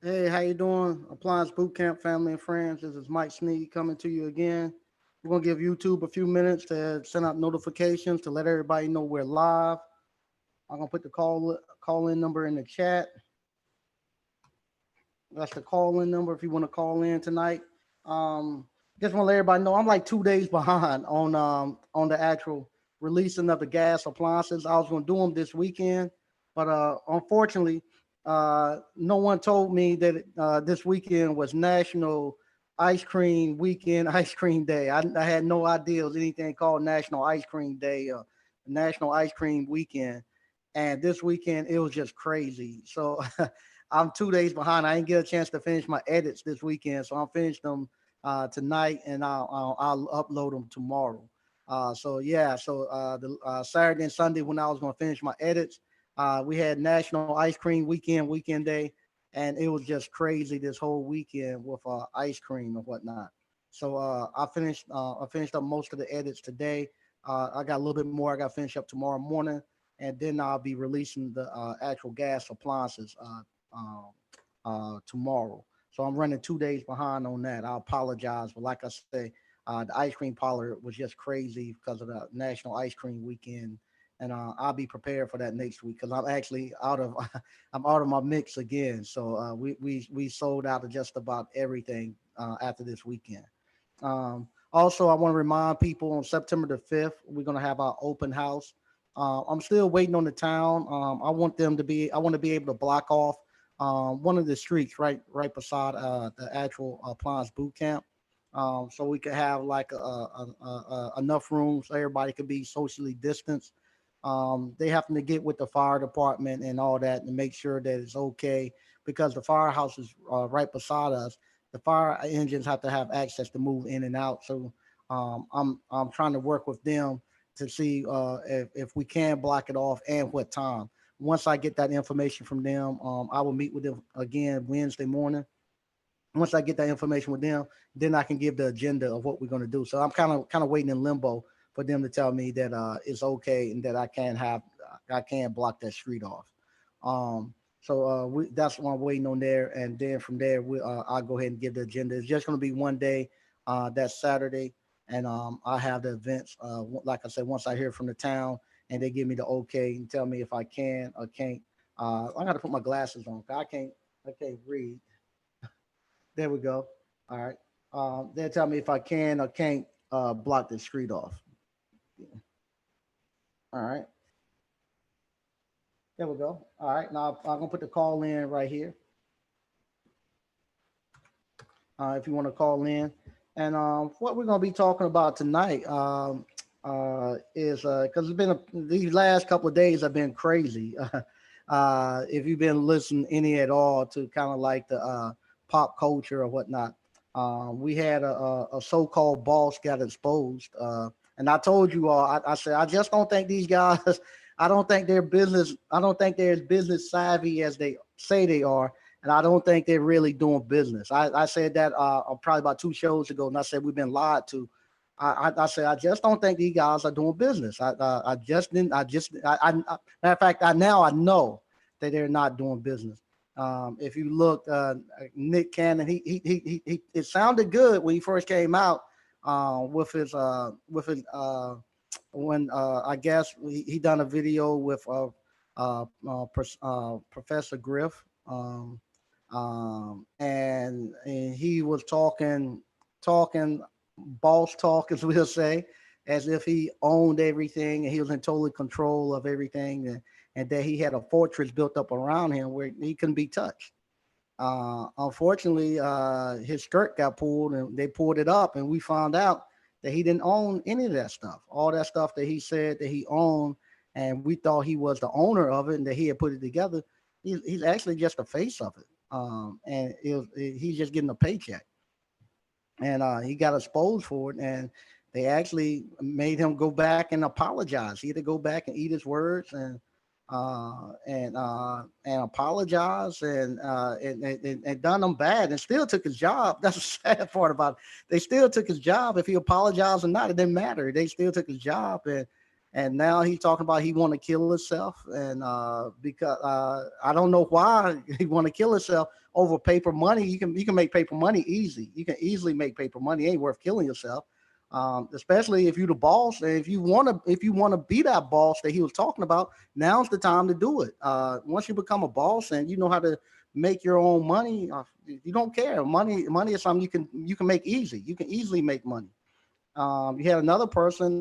Hey, how you doing? Appliance Boot Camp family and friends. This is Mike Sneed coming to you again. We're gonna give YouTube a few minutes to send out notifications to let everybody know we're live. I'm gonna put the call in number in the chat. That's the call in number if you want to call in tonight. Um, just want to let everybody know I'm like 2 days behind on the actual releasing of the gas appliances. I was gonna do them this weekend, but unfortunately, no one told me that this weekend was National Ice Cream Weekend, Ice Cream Day. I had no idea it was anything called National Ice Cream Day, National Ice Cream Weekend. And this weekend it was just crazy. So I'm 2 days behind. I didn't get a chance to finish my edits this weekend, so I'll finish them tonight, and I'll upload them tomorrow. So the Saturday and Sunday when I was going to finish my edits, we had National Ice Cream Weekend Day, and it was just crazy this whole weekend with ice cream and whatnot. So I finished up most of the edits today. I got a little bit more. I got to finish up tomorrow morning, and then I'll be releasing the actual gas appliances tomorrow. So I'm running 2 days behind on that. I apologize, but like I say, the ice cream parlor was just crazy because of the National Ice Cream Weekend, and I'll be prepared for that next week because I'm actually out of I'm out of my mix again. So we sold out of just about everything after this weekend. Also, I want to remind people on September the 5th, we're going to have our open house. I'm still waiting on the town. I want to be able to block off one of the streets right beside the actual appliance boot camp. So we could have like enough room so everybody could be socially distanced. They have to get with the fire department and all that and make sure that it's okay because the firehouse is right beside us. The fire engines have to have access to move in and out. So I'm trying to work with them to see if we can block it off and what time. Once I get that information from them, I will meet with them again Wednesday morning. Once I get that information with them, then I can give the agenda of what we're going to do. So I'm kind of waiting in limbo for them to tell me that it's okay and that I can block that street off. That's what I'm waiting on there, and then from there I'll go ahead and give the agenda. It's just going to be one day, that's Saturday, and I have the events. Like I said, once I hear from the town and they give me the okay and tell me if I can or can't. I got to put my glasses on. I can't read. There we go. All right. They'll tell me if I can or can't block the street off. Yeah. All right. There we go. All right. Now I'm gonna put the call in right here. If you want to call in, and what we're gonna be talking about tonight is because these last couple of days have been crazy. If you've been listening any at all to kind of like the pop culture or whatnot, we had a so-called boss got exposed, and I told you all, I said I just don't think these guys. I don't think they're business. I don't think they're as business savvy as they say they are, and I don't think they're really doing business. I said that probably about 2 shows ago, and I said we've been lied to. I said I just don't think these guys are doing business. I just didn't. Matter of fact, I know that they're not doing business. If you look, Nick Cannon, it sounded good when he first came out with his when I guess he done a video with Professor Griff, and he was talking boss talk, as we'll say, as if he owned everything and he was in total control of everything, and that he had a fortress built up around him where he couldn't be touched. Unfortunately, his skirt got pulled and they pulled it up, and we found out that he didn't own any of that stuff. All that stuff that he said that he owned, and we thought he was the owner of it and that he had put it together. He's actually just the face of it. He's just getting a paycheck, and he got exposed for it, and they actually made him go back and apologize. He had to go back and eat his words and apologize and done him bad and still took his job. That's the sad part about it. They still took his job. If he apologized or not, it didn't matter. They still took his job, and now he's talking about he want to kill himself, and because I don't know why he want to kill himself over paper money. You can make paper money easy. You can easily make paper money. It ain't worth killing yourself. Especially if you're the boss, and if you want to be that boss that he was talking about, now's the time to do it. Once you become a boss and you know how to make your own money, you don't care. Money is something you can make easy. You can easily make money. You had another person,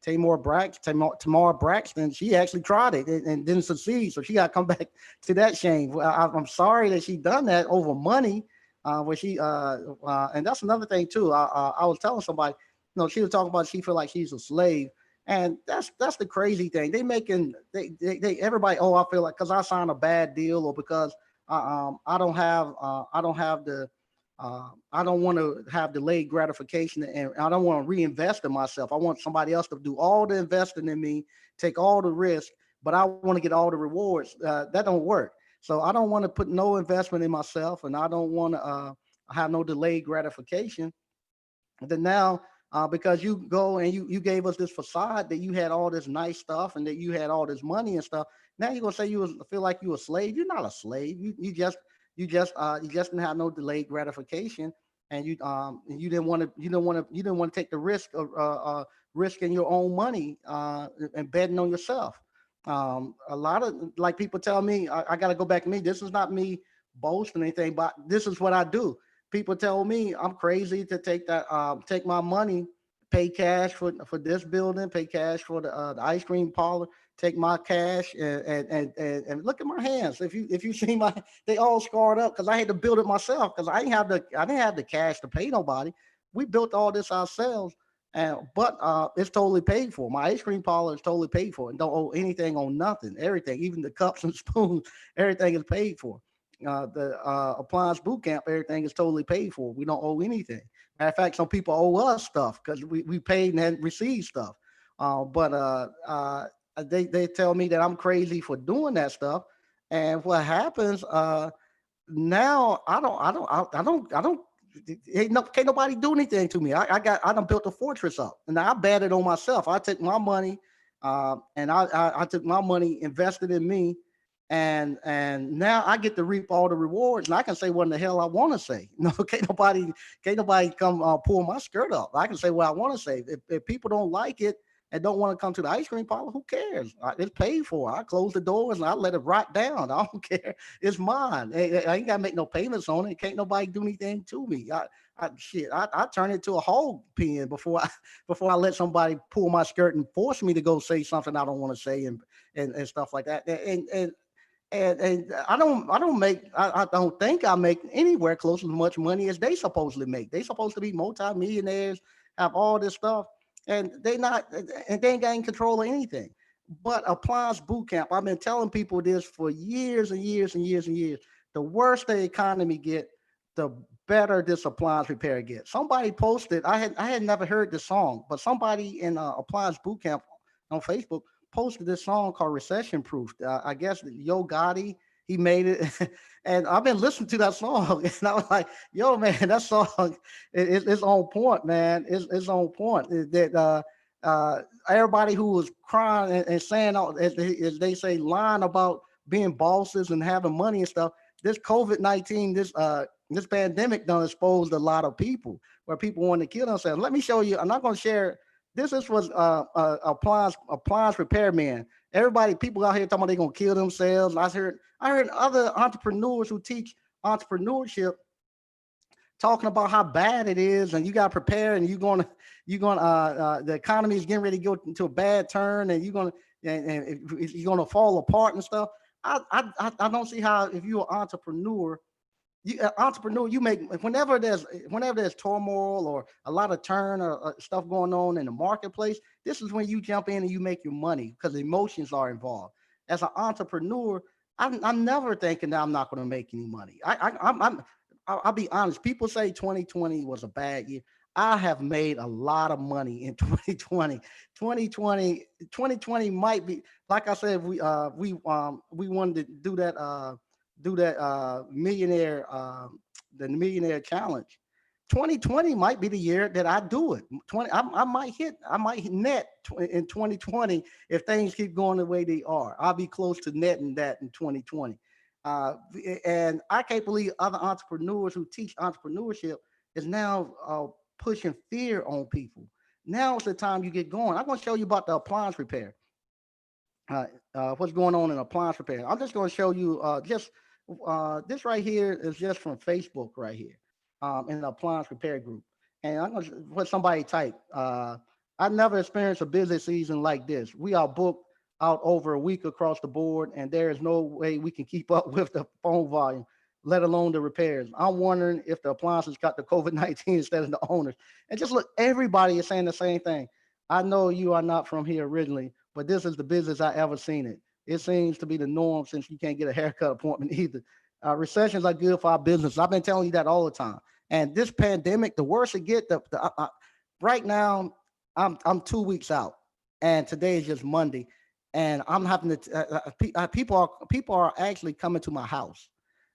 Tamar Braxton. She actually tried it and didn't succeed, so she got to come back to that shame. I'm sorry that she done that over money. Where she and that's another thing too. I was telling somebody, she was talking about she feel like she's a slave, and that's the crazy thing. They everybody. Oh, I feel like because I signed a bad deal, or because I don't have the I don't want to have delayed gratification, and I don't want to reinvest in myself. I want somebody else to do all the investing in me, take all the risk, but I want to get all the rewards. That don't work. So I don't want to put no investment in myself, and I don't want to have no delayed gratification. And then now, because you go and you gave us this facade that you had all this nice stuff and that you had all this money and stuff. Now you're gonna say feel like you a slave. You're not a slave. You just didn't have no delayed gratification, and you didn't want to take the risk of risking your own money and betting on yourself. A lot of like people tell me, I got to go back to me. This is not me boasting anything, but this is what I do. People tell me I'm crazy to take my money, pay cash for this building, pay cash for the ice cream parlor, take my cash and look at my hands. If you see my, they all scarred up because I had to build it myself because I didn't have the cash to pay nobody. We built all this ourselves, and but it's totally paid for. My ice cream parlor is totally paid for, and don't owe anything on nothing. Everything, even the cups and spoons, everything is paid for. The appliance boot camp, everything is totally paid for. We don't owe anything. Matter of fact, some people owe us stuff because we paid and hadn't received stuff. But they tell me that I'm crazy for doing that stuff. And what happens now? I don't. Can't nobody do anything to me. I done built a fortress up, and I bet it on myself. I took my money, and I took my money, invested in me, and now I get to reap all the rewards, and I can say what in the hell I want to say. No, can't nobody come pull my skirt up. I can say what I want to say. If people don't like it and don't want to come to the ice cream parlor, who cares? It's paid for. I close the doors and I let it rot down. I don't care. It's mine. I ain't gotta make no payments on it. Can't nobody do anything to me. I turn it to a hog pen before I let somebody pull my skirt and force me to go say something I don't want to say and stuff like that. And I don't think I make anywhere close to as much money as they supposedly make. They supposed to be multimillionaires, have all this stuff, and they ain't got any control of anything. But appliance boot camp, I've been telling people this for years and years and years and years. The worse the economy get, the better this appliance repair gets. Somebody posted, I had never heard this song, but somebody in appliance boot camp on Facebook posted this song called "Recession Proof." I guess Yo Gotti, he made it, and I've been listening to that song, and I was like, "Yo, man, that song it's on point, man. It's on point." That everybody who was crying and saying, as they say, lying about being bosses and having money and stuff. This COVID-19, this pandemic done exposed a lot of people where people want to kill themselves. Let me show you. I'm not going to share. This was appliance repairman. Everybody, people out here talking about they gonna kill themselves. I heard other entrepreneurs who teach entrepreneurship talking about how bad it is, and you got to prepare, and you're gonna the economy is getting ready to go into a bad turn, and you're gonna fall apart and stuff. I don't see how if you're an entrepreneur, you make whenever there's turmoil or a lot of turn or stuff going on in the marketplace. This is when you jump in and you make your money because emotions are involved. As an entrepreneur, I'm never thinking that I'm not going to make any money. I'll be honest. People say 2020 was a bad year. I have made a lot of money in 2020. 2020 might be, like I said, we wanted to do that millionaire the millionaire challenge. 2020 might be the year that I do it. 20, I might hit net in 2020 if things keep going the way they are. I'll be close to netting that in 2020. Uh, and I can't believe other entrepreneurs who teach entrepreneurship is now pushing fear on people. Now is the time you get going. I'm going to show you about the appliance repair. uh, what's going on in appliance repair. I'm just going to show you just this right here is just from Facebook right here in the appliance repair group. And I'm going to what somebody type. I never experienced a busy season like this. We are booked out over a week across the board, and there is no way we can keep up with the phone volume, let alone the repairs. I'm wondering if the appliances got the COVID-19 instead of the owners. And just look, everybody is saying the same thing. I know you are not from here originally, but this is the business I ever seen it. It seems to be the norm since you can't get a haircut appointment either. Recessions are good for our business. I've been telling you that all the time. And this pandemic, the worse it get, right now I'm 2 weeks out, and today is just Monday, and I'm having to. People are actually coming to my house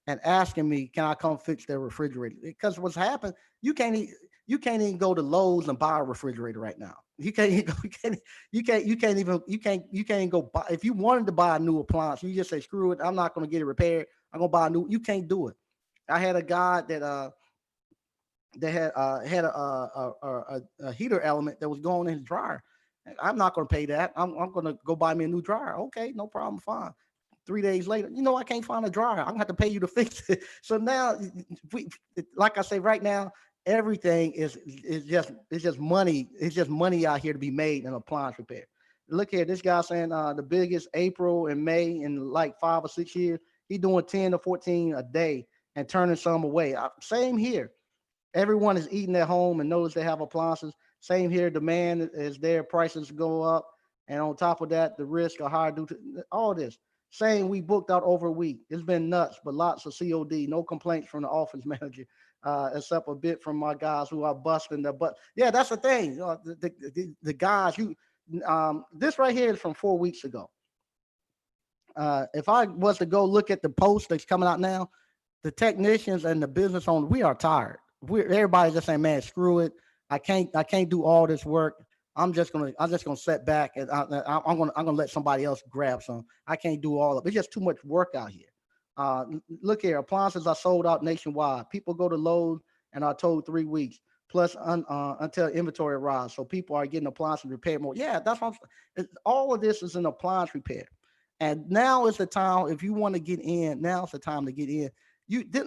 and asking me, can I come fix their refrigerator? Because what's happened, you can't you can't even go to Lowe's and buy a refrigerator right now. You can't even go, you can't even go buy if you wanted to buy a new appliance, you just say screw it, I'm not gonna get it repaired. I'm gonna buy a new. You can't do it. I had a guy that had a heater element that was going in his dryer. I'm not going to pay that. I'm going to go buy me a new dryer. Okay, no problem, fine. 3 days later, I can't find a dryer. I'm gonna have to pay you to fix it. So now, we, like I say, right now, everything is just it's just money. It's just money out here to be made in appliance repair. Look here, this guy saying the biggest April and May in like 5 or 6 years. He doing 10 to 14 a day and turning some away. Same here. Everyone is eating at home and knows they have appliances. Same here. Demand is there. Prices go up. And on top of that, the risk of higher due to all this. Saying we booked out over a week. It's been nuts, but lots of COD. No complaints from the office manager, except a bit from my guys who are busting their butt. Yeah, that's the thing. The guys, this right here is from 4 weeks ago. If I was to go look at the post that's coming out now, the technicians and the business owners, we are tired. Everybody's just saying, man, screw it. I can't do all this work. I'm just gonna set back and I'm gonna let somebody else grab some. I can't do all of it. It's just too much work out here. Look here, appliances are sold out nationwide. People go to Lowe's and are told 3 weeks plus until inventory arrives. So people are getting appliances repaired more. Yeah, that's what all of this is an appliance repair. And now is the time if you want to get in. Now's the time to get in.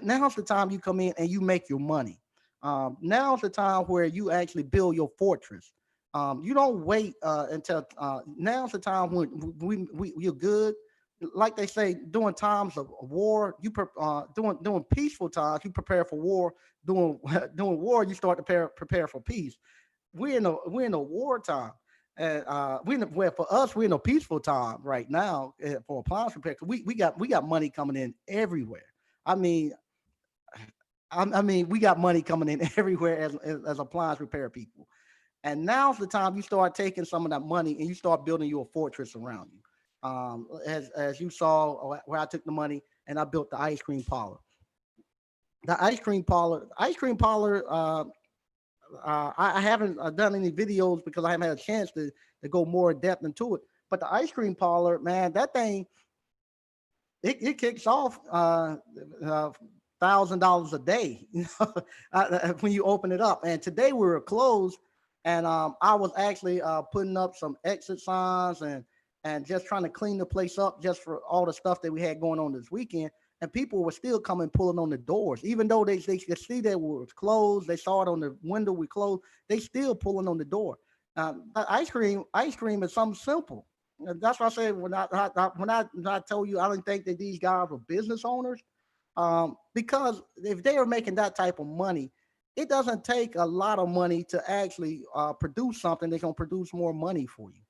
Now's the time you come in and you make your money. Now's the time where you actually build your fortress. You don't wait until now's the time when you're good. Like they say, during times of war, doing peaceful times, you prepare for war. Doing doing war, you start to prepare for peace. We're in a war time. And well, for us, we're in a peaceful time right now for appliance repair. We got money coming in everywhere. I mean, I mean, we got money coming in everywhere as appliance repair people. And now's the time you start taking some of that money and you start building your fortress around you. As you saw where I took the money and I built the ice cream parlor. The ice cream parlor. I haven't done any videos because I haven't had a chance to go more in depth into it. But the ice cream parlor, man, that thing it kicks off $1,000 a day, when you open it up. And today we were closed, and I was actually putting up some exit signs and just trying to clean the place up just for all the stuff that we had going on this weekend. And people were still coming pulling on the doors, even though they could see that we was closed. They saw it on the window we closed. They still pulling on the door. Ice cream is something simple. That's why I said when I told you I didn't think that these guys were business owners, because if they are making that type of money, it doesn't take a lot of money to actually produce something that's gonna produce more money for you.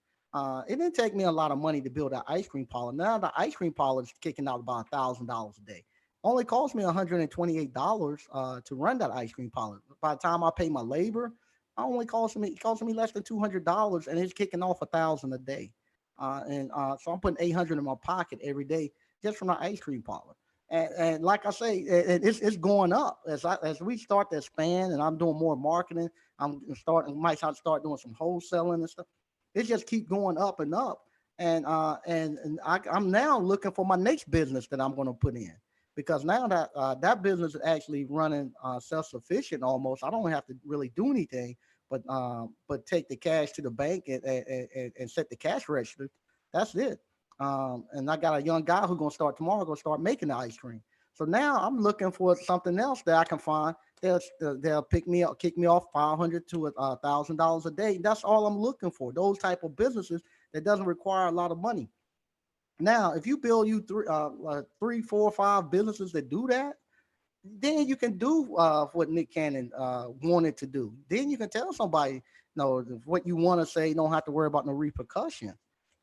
It didn't take me a lot of money to build an ice cream parlor. Now the ice cream parlor is kicking out about $1,000 a day. Only cost me $128 to run that ice cream parlor. By the time I pay my labor, I only costing me less than $200, and it's kicking off 1,000 a day. And so I'm putting 800 in my pocket every day just from the ice cream parlor. And like I say, it's going up as we start to expand, and I'm doing more marketing. Might start doing some wholesaling and stuff. It just keep going up and up, I'm now looking for my next business that I'm going to put in, because now that that business is actually running self sufficient almost. I don't have to really do anything, but take the cash to the bank and set the cash register. That's it. And I got a young guy who's gonna start tomorrow, gonna start making the ice cream. So now I'm looking for something else that I can find. They'll pick me up, kick me off $500 to $1,000 a day. That's all I'm looking for. Those type of businesses that doesn't require a lot of money. Now, if you build you three, 4, 5 businesses that do that, then you can do what Nick Cannon wanted to do. Then you can tell somebody, no, what you want to say. You don't have to worry about no repercussion.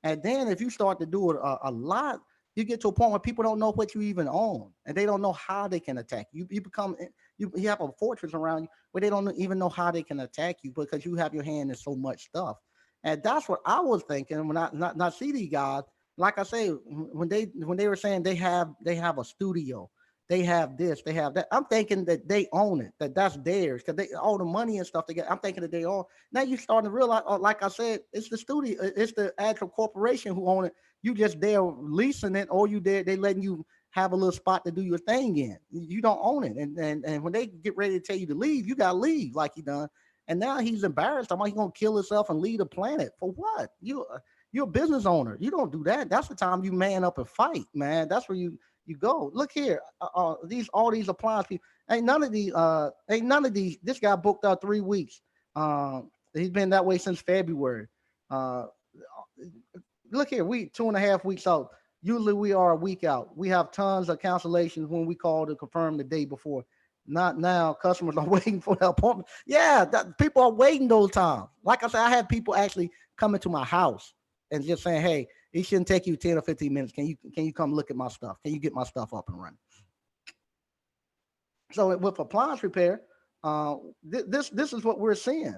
And then if you start to do it a lot, you get to a point where people don't know what you even own, and they don't know how they can attack you. You have a fortress around you where they don't even know how they can attack you because you have your hand in so much stuff. And that's what I was thinking when I not see these guys. Like I say, when they were saying they have a studio, they have this, they have that. I'm thinking that they own it, that's theirs, because they all the money and stuff they get. I'm thinking that they own. Now you starting to realize, like I said, it's the studio, it's the actual corporation who own it. You just there leasing it, or you there they letting you have a little spot to do your thing in. You don't own it, and when they get ready to tell you to leave, you gotta leave like he done. And now he's embarrassed. I'm like, he's gonna kill himself and leave the planet for what? You're a business owner. You don't do that. That's the time you man up and fight, man. That's where you go. Look here, all these appliance people. Ain't none of these. This guy booked out 3 weeks. He's been that way since February. Uh, Look here, we 2.5 weeks out. Usually we are a week out. We have tons of cancellations when we call to confirm the day before. Not now. Customers are waiting for the appointment. Yeah, people are waiting those times. Like I said, I had people actually coming to my house and just saying, "Hey, it shouldn't take you 10 or 15 minutes. Can you come look at my stuff? Can you get my stuff up and running?" So with appliance repair, this is what we're seeing,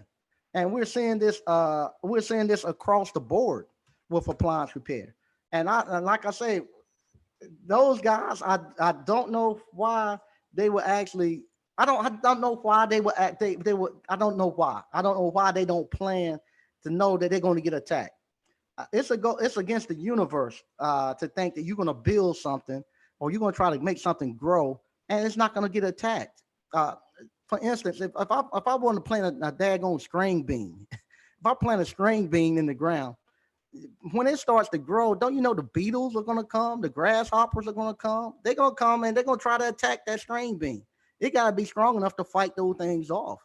and we're seeing this across the board with appliance repair. And like I say, those guys, I don't know why they were actually. I don't know why they were act. They were. I don't know why. I don't know why they don't plan to know that they're going to get attacked. It's against the universe to think that you're going to build something or you're going to try to make something grow and it's not going to get attacked. For instance, if I want to plant a daggone string bean, if I plant a string bean in the ground, when it starts to grow, don't you know the beetles are going to come, the grasshoppers are going to come. They're going to come and they're going to try to attack that string bean. It got to be strong enough to fight those things off.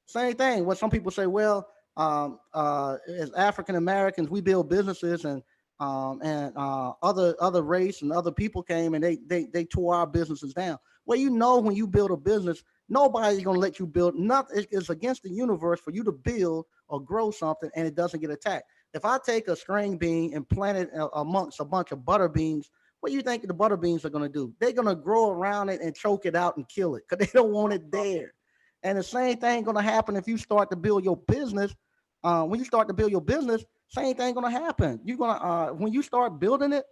Same thing. What some people say, well, as African Americans, we build businesses, and other race and other people came and they tore our businesses down. Well, when you build a business, nobody's gonna let you build nothing. It's against the universe for you to build or grow something and it doesn't get attacked. If I take a string bean and plant it amongst a bunch of butter beans, what do you think the butter beans are gonna do? They're gonna grow around it and choke it out and kill it because they don't want it there. And the same thing gonna happen if you start to build your business. When you start to build your business, same thing gonna happen. You're gonna when you start building it,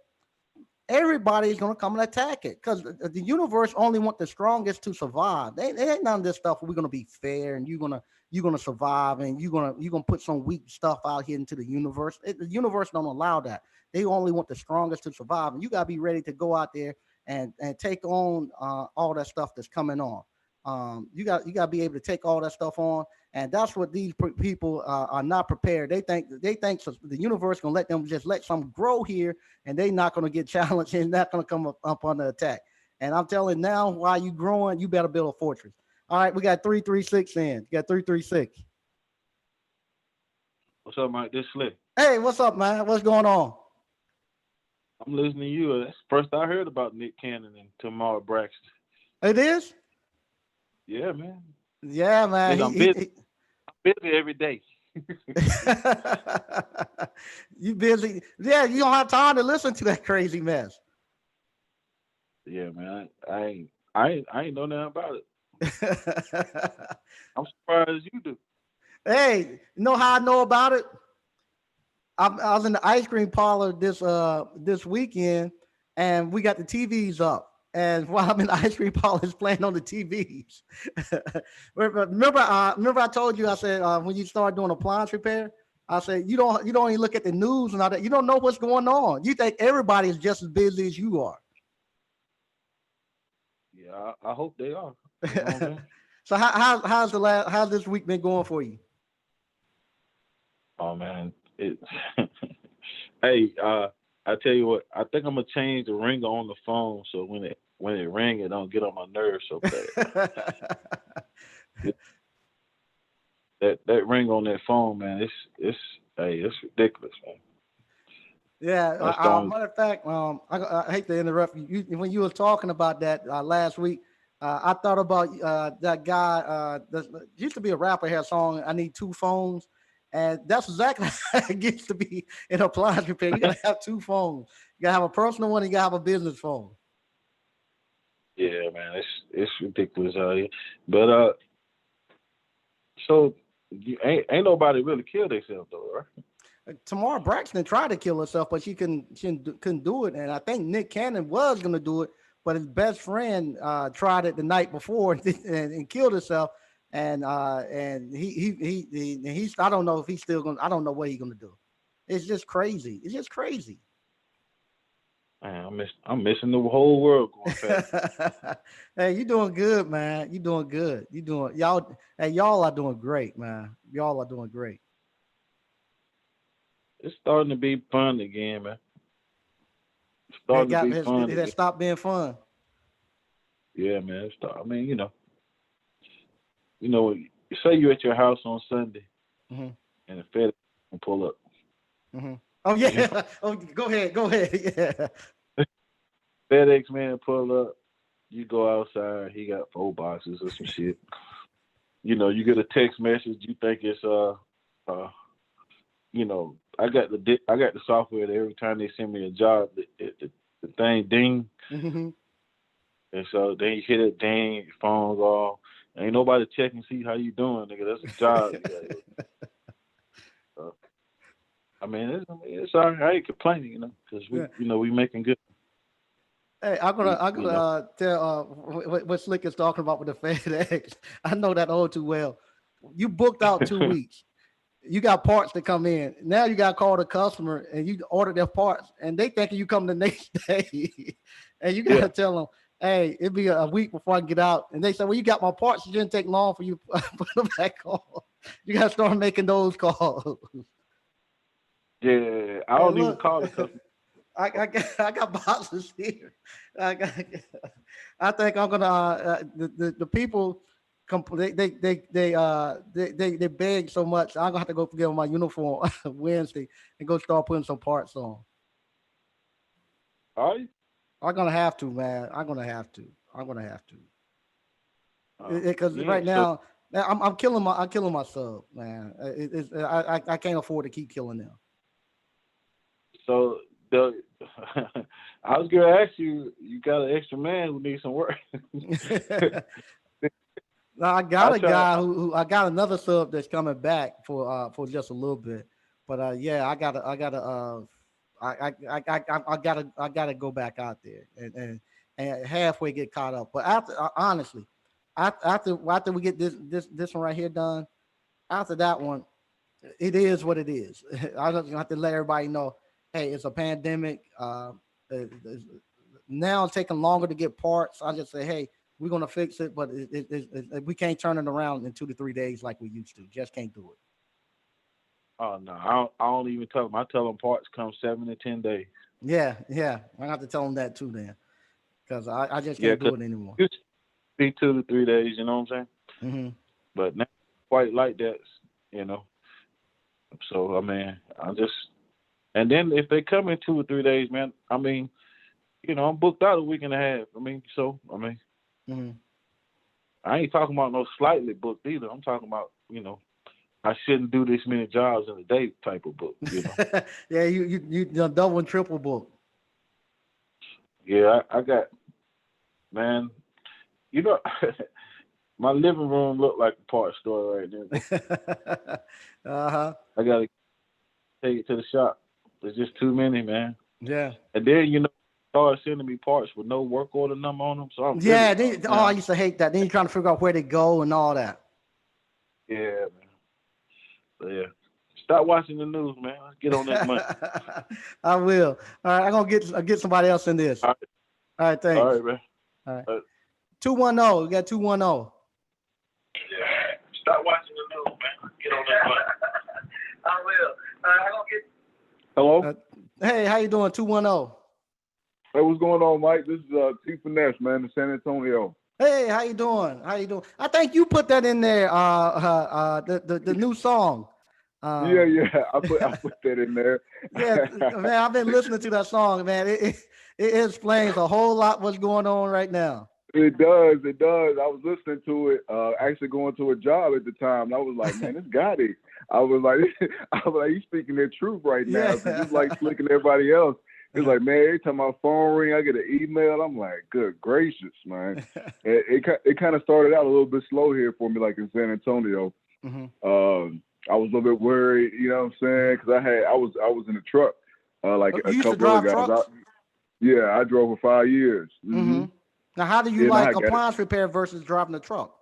everybody is gonna come and attack it because the universe only want the strongest to survive. They ain't none of this stuff. We're gonna be fair, and you're gonna survive, and you're gonna put some weak stuff out here into the universe. The universe don't allow that. They only want the strongest to survive, and you gotta be ready to go out there and take on all that stuff that's coming on. You got to be able to take all that stuff on, and that's what these people are not prepared. They think so the universe gonna let them just let some grow here, and they not gonna get challenged and not gonna come up under attack. And I'm telling now, while you growing, you better build a fortress. All right, we got 336 in. You got 336. What's up, Mike? This Slick. Hey, what's up, man? What's going on? I'm listening to you. That's the first I heard about Nick Cannon and Tamar Braxton. It is. Yeah, man. Yeah, man. Listen, I'm busy. I'm busy every day. You busy? Yeah, you don't have time to listen to that crazy mess. Yeah, man. I ain't know nothing about it. I'm surprised you do. Hey, you know how I know about it? I was in the ice cream parlor this weekend, and we got the TVs up. And while I'm in the ice cream parlor, it's playing on the TVs. Remember I told you, I said, when you start doing appliance repair, I said you don't even look at the news and all that. You don't know what's going on. You think everybody is just as busy as you are. Yeah, I hope they are. You know what I'm saying? So how's this week been going for you? Oh man, it. Hey, I tell you what, I think I'm gonna change the ringer on the phone so when it ring, it don't get on my nerves so bad. It, that ring on that phone, man, it's ridiculous, man. Yeah, That's the only. matter of fact, I hate to interrupt you. When you were talking about that last week, I thought about that guy. That used to be a rapper. Had a song. I need two phones, and that's exactly how it gets to be in appliance repair. You gotta have two phones. You gotta have a personal one. And you gotta have a business phone. Yeah, man, it's ridiculous out here. But so ain't nobody really killed themselves though, right? Tamara Braxton tried to kill herself, but couldn't do it. And I think Nick Cannon was going to do it, but his best friend tried it the night before and killed himself. And he's I don't know if he's still going. I don't know what he's going to do. It's just crazy. It's just crazy. Man, I'm missing the whole world going past. Hey, you doing good, man. You doing good. You doing y'all. Hey, y'all are doing great, man. Y'all are doing great. It's starting to be fun again, man. It's It starting to got be it fun has again. stopped being fun. Yeah, man. I mean, say you're at your house on Sunday Hmm. and the FedEx can pull up. Hmm. Oh You know, yeah. Oh, go ahead. Go ahead. Yeah. FedEx man pull up. You go outside. He got 4 boxes or some shit. You get a text message. You think it's I got the software that every time they send me a job, the thing ding, Hmm. and so then you hear that ding, your phone's off. Ain't nobody checking see how you doing, nigga. That's a job. You got. So, I mean, it's all right. I ain't complaining, because Yeah. we making good. Hey, I'm gonna You know. tell what Slick is talking about with the FedEx. I know that all too well. You booked out 2 weeks. You got parts to come in. Now you got to call the customer and you order their parts, and they thinking you come the next day, and you got Yeah. to tell them, "Hey, it'll be a week before I get out." And they say, "Well, you got my parts. It didn't take long for you to put them back on." You got to start making those calls. Yeah. I Hey, don't even look. call the customer. I got boxes here. I got, I think I'm gonna the people they beg so much. I'm gonna have to go get my uniform Wednesday and go start putting some parts on. Are you? I'm gonna have to, man. I'm gonna have to. I'm gonna have to because Yeah. right now I'm killing my sub, man. I can't afford to keep killing them. So the I was gonna ask you. You got an extra man who needs some work. Now I got I a try. guy who I got another sub that's coming back for just a little bit, but yeah, I gotta go back out there and halfway get caught up. But honestly, after we get this one right here done, after that one, it is what it is. I just have to let everybody know, hey, it's a pandemic. It's now it's taking longer to get parts. I just say, hey, we're gonna fix it, but we can't turn it around in 2 to 3 days like we used to. Just can't do it. Oh no, I don't even tell them. I tell them parts come 7 to 10 days. Yeah, yeah. I have to tell them that too, then, because I just Yeah, can't do because it anymore. it used to be 2 to 3 days. You know what I'm saying? Hmm. But now quite like that. You know. So I mean, I just and then if they come in 2 or 3 days, man, I mean, I'm booked out a week and a half. I mean, Hmm. I ain't talking about no slightly booked either. I'm talking about, I shouldn't do this many jobs in a day type of book. Yeah, you done double and triple book. Yeah, I got, man, you know, my living room looked like a parts store right now. Uh-huh. I got to take it to the shop. There's just too many, man. Yeah. And then, started sending me parts with no work order number on them. So I'm Yeah, really, I used to hate that. Then you're trying to figure out where they go and all that. yeah, man. So yeah, stop watching the news, man. Let's get on this money. I will. All right, I'm gonna get somebody else in this. All right, thanks. All right, man. All right. 210. We got 210. Yeah. Stop watching the news, man. Get on that money. I will. I'm gonna get. Hello. Hey, how you doing? 210. Hey, what's going on, Mike? This is T Finesse, man, in San Antonio. Hey, how you doing? How you doing? I think you put that in there. The new song. Yeah, I put that in there. Yeah, man, I've been listening to that song, man. It explains a whole lot what's going on right now. It does. I was listening to it, actually going to a job at the time. And I was like, man, this got it. I was like, he's speaking the truth right now. Because just like flicking everybody else. It's like, man, every time my phone ring, I get an email. I'm like, good gracious, man. It kind of started out a little bit slow here for me, like in San Antonio. Mm-hmm. I was a little bit worried, you know what I'm saying? Because I was in a truck, like a couple of guys. I drove for 5 years. Mm-hmm. Now, how do you like appliance repair versus driving a truck?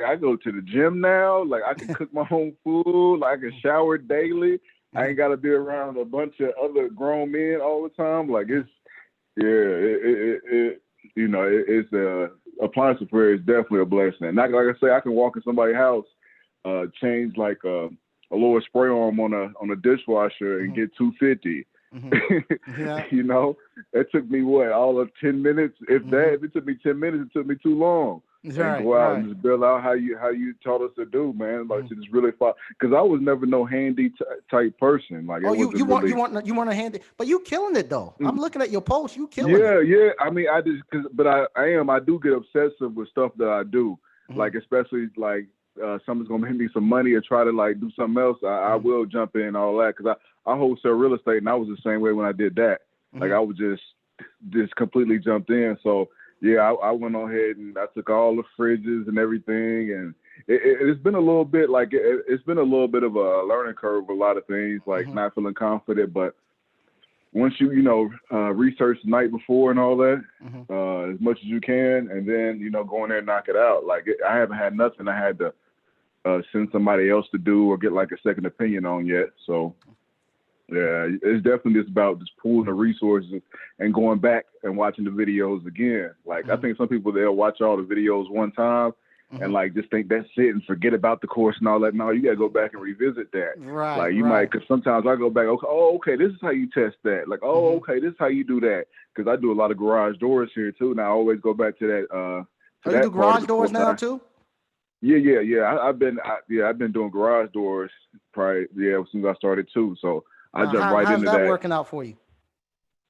I go to the gym now. Like, I can cook my own food. Like, I can shower daily. I ain't got to be around a bunch of other grown men all the time. Like, appliance repair is definitely a blessing. And like I say, I can walk in somebody's house, change like a lower spray arm on a dishwasher and get $250. Mm-hmm. Yeah. You know, it took me all of 10 minutes. If it took me 10 minutes, it took me too long. And go out and just build out how you taught us to do, man. Like to just really fight, because I was never no handy type person. Like, you want a handy, but you killing it though. I'm looking at your posts, you killing it. Yeah. I mean, I do get obsessive with stuff that I do. Like, especially like someone's gonna make me some money or try to like do something else. I will jump in and all that, because I wholesale real estate, and I was the same way when I did that. Like, I was just completely jumped in. So yeah, I went on ahead and I took all the fridges and everything, and it's been a little bit like it's been a little bit of a learning curve with a lot of things, like not feeling confident. But once you research the night before and all that, as much as you can, and then go in there and knock it out. Like, I haven't had nothing I had to send somebody else to do or get like a second opinion on yet. So yeah, it's definitely just about just pooling the resources and going back and watching the videos again. Like, I think some people, they'll watch all the videos one time and like just think that's it and forget about the course and all that. No, you gotta go back and revisit that. Right. Like, you might, because sometimes I go back, okay, this is how you test that. Like, okay, this is how you do that. Because I do a lot of garage doors here too, and I always go back to that. You do garage doors now too? Yeah. I've been doing garage doors probably since I started too. So I jump right into that. How's that working out for you?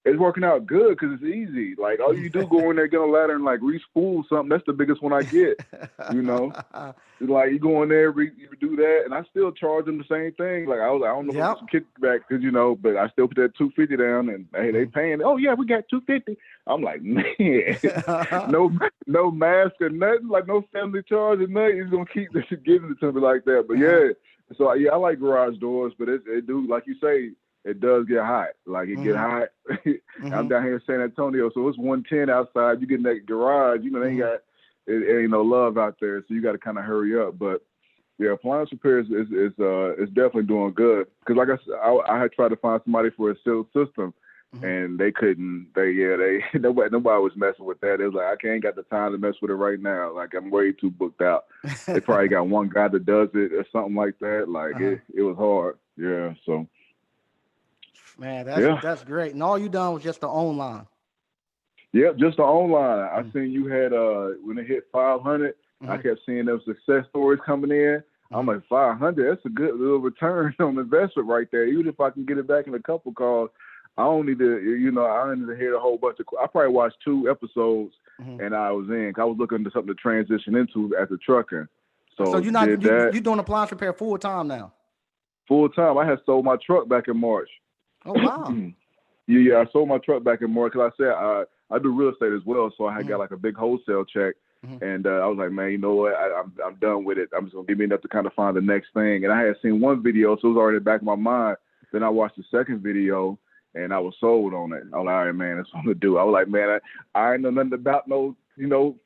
It's working out good because it's easy. Like, all you do, go in there, get on a ladder and like re-spool something. That's the biggest one I get. It's like, you go in there, you do that, and I still charge them the same thing. Like, I don't know if it's some kickback, because but I still put that $250 down, and hey, they paying. Oh yeah, we got $250. I'm like, man, no mask or nothing, like no family charge or nothing. He's gonna keep giving it to me like that. But so I like garage doors, but it do, like you say, it does get hot. Like, it get hot. I'm down here in San Antonio, so it's 110 outside. You get in that garage, they ain't no love out there, so you got to kind of hurry up. But yeah, appliance repairs is definitely doing good. Because like I said, I had tried to find somebody for a sealed system, and they couldn't. Nobody was messing with that. It was like, I ain't got the time to mess with it right now. Like, I'm way too booked out. They probably got one guy that does it or something like that. Like, it was hard. Yeah, so. Man, that's great. And all you done was just the online. Yep, just the online. I seen you had when it hit 500, I kept seeing those success stories coming in. I'm like, 500, that's a good little return on investment right there. Even if I can get it back in a couple calls, I don't need to, I don't need to hear a whole bunch of. I probably watched 2 episodes and I was in. I was looking for something to transition into after trucking. So you're doing appliance repair full time now? Full time. I had sold my truck back in March. Oh wow. Yeah, I sold my truck back in March because I said I do real estate as well, so I had got like a big wholesale check, and I was like, man, you know what? I'm done with it. I'm just gonna give me enough to kind of find the next thing. And I had seen one video, so it was already in the back of my mind. Then I watched the second video, and I was sold on it. I was like, all right, man, that's what I'm gonna do. I was like, man, I ain't know nothing about no,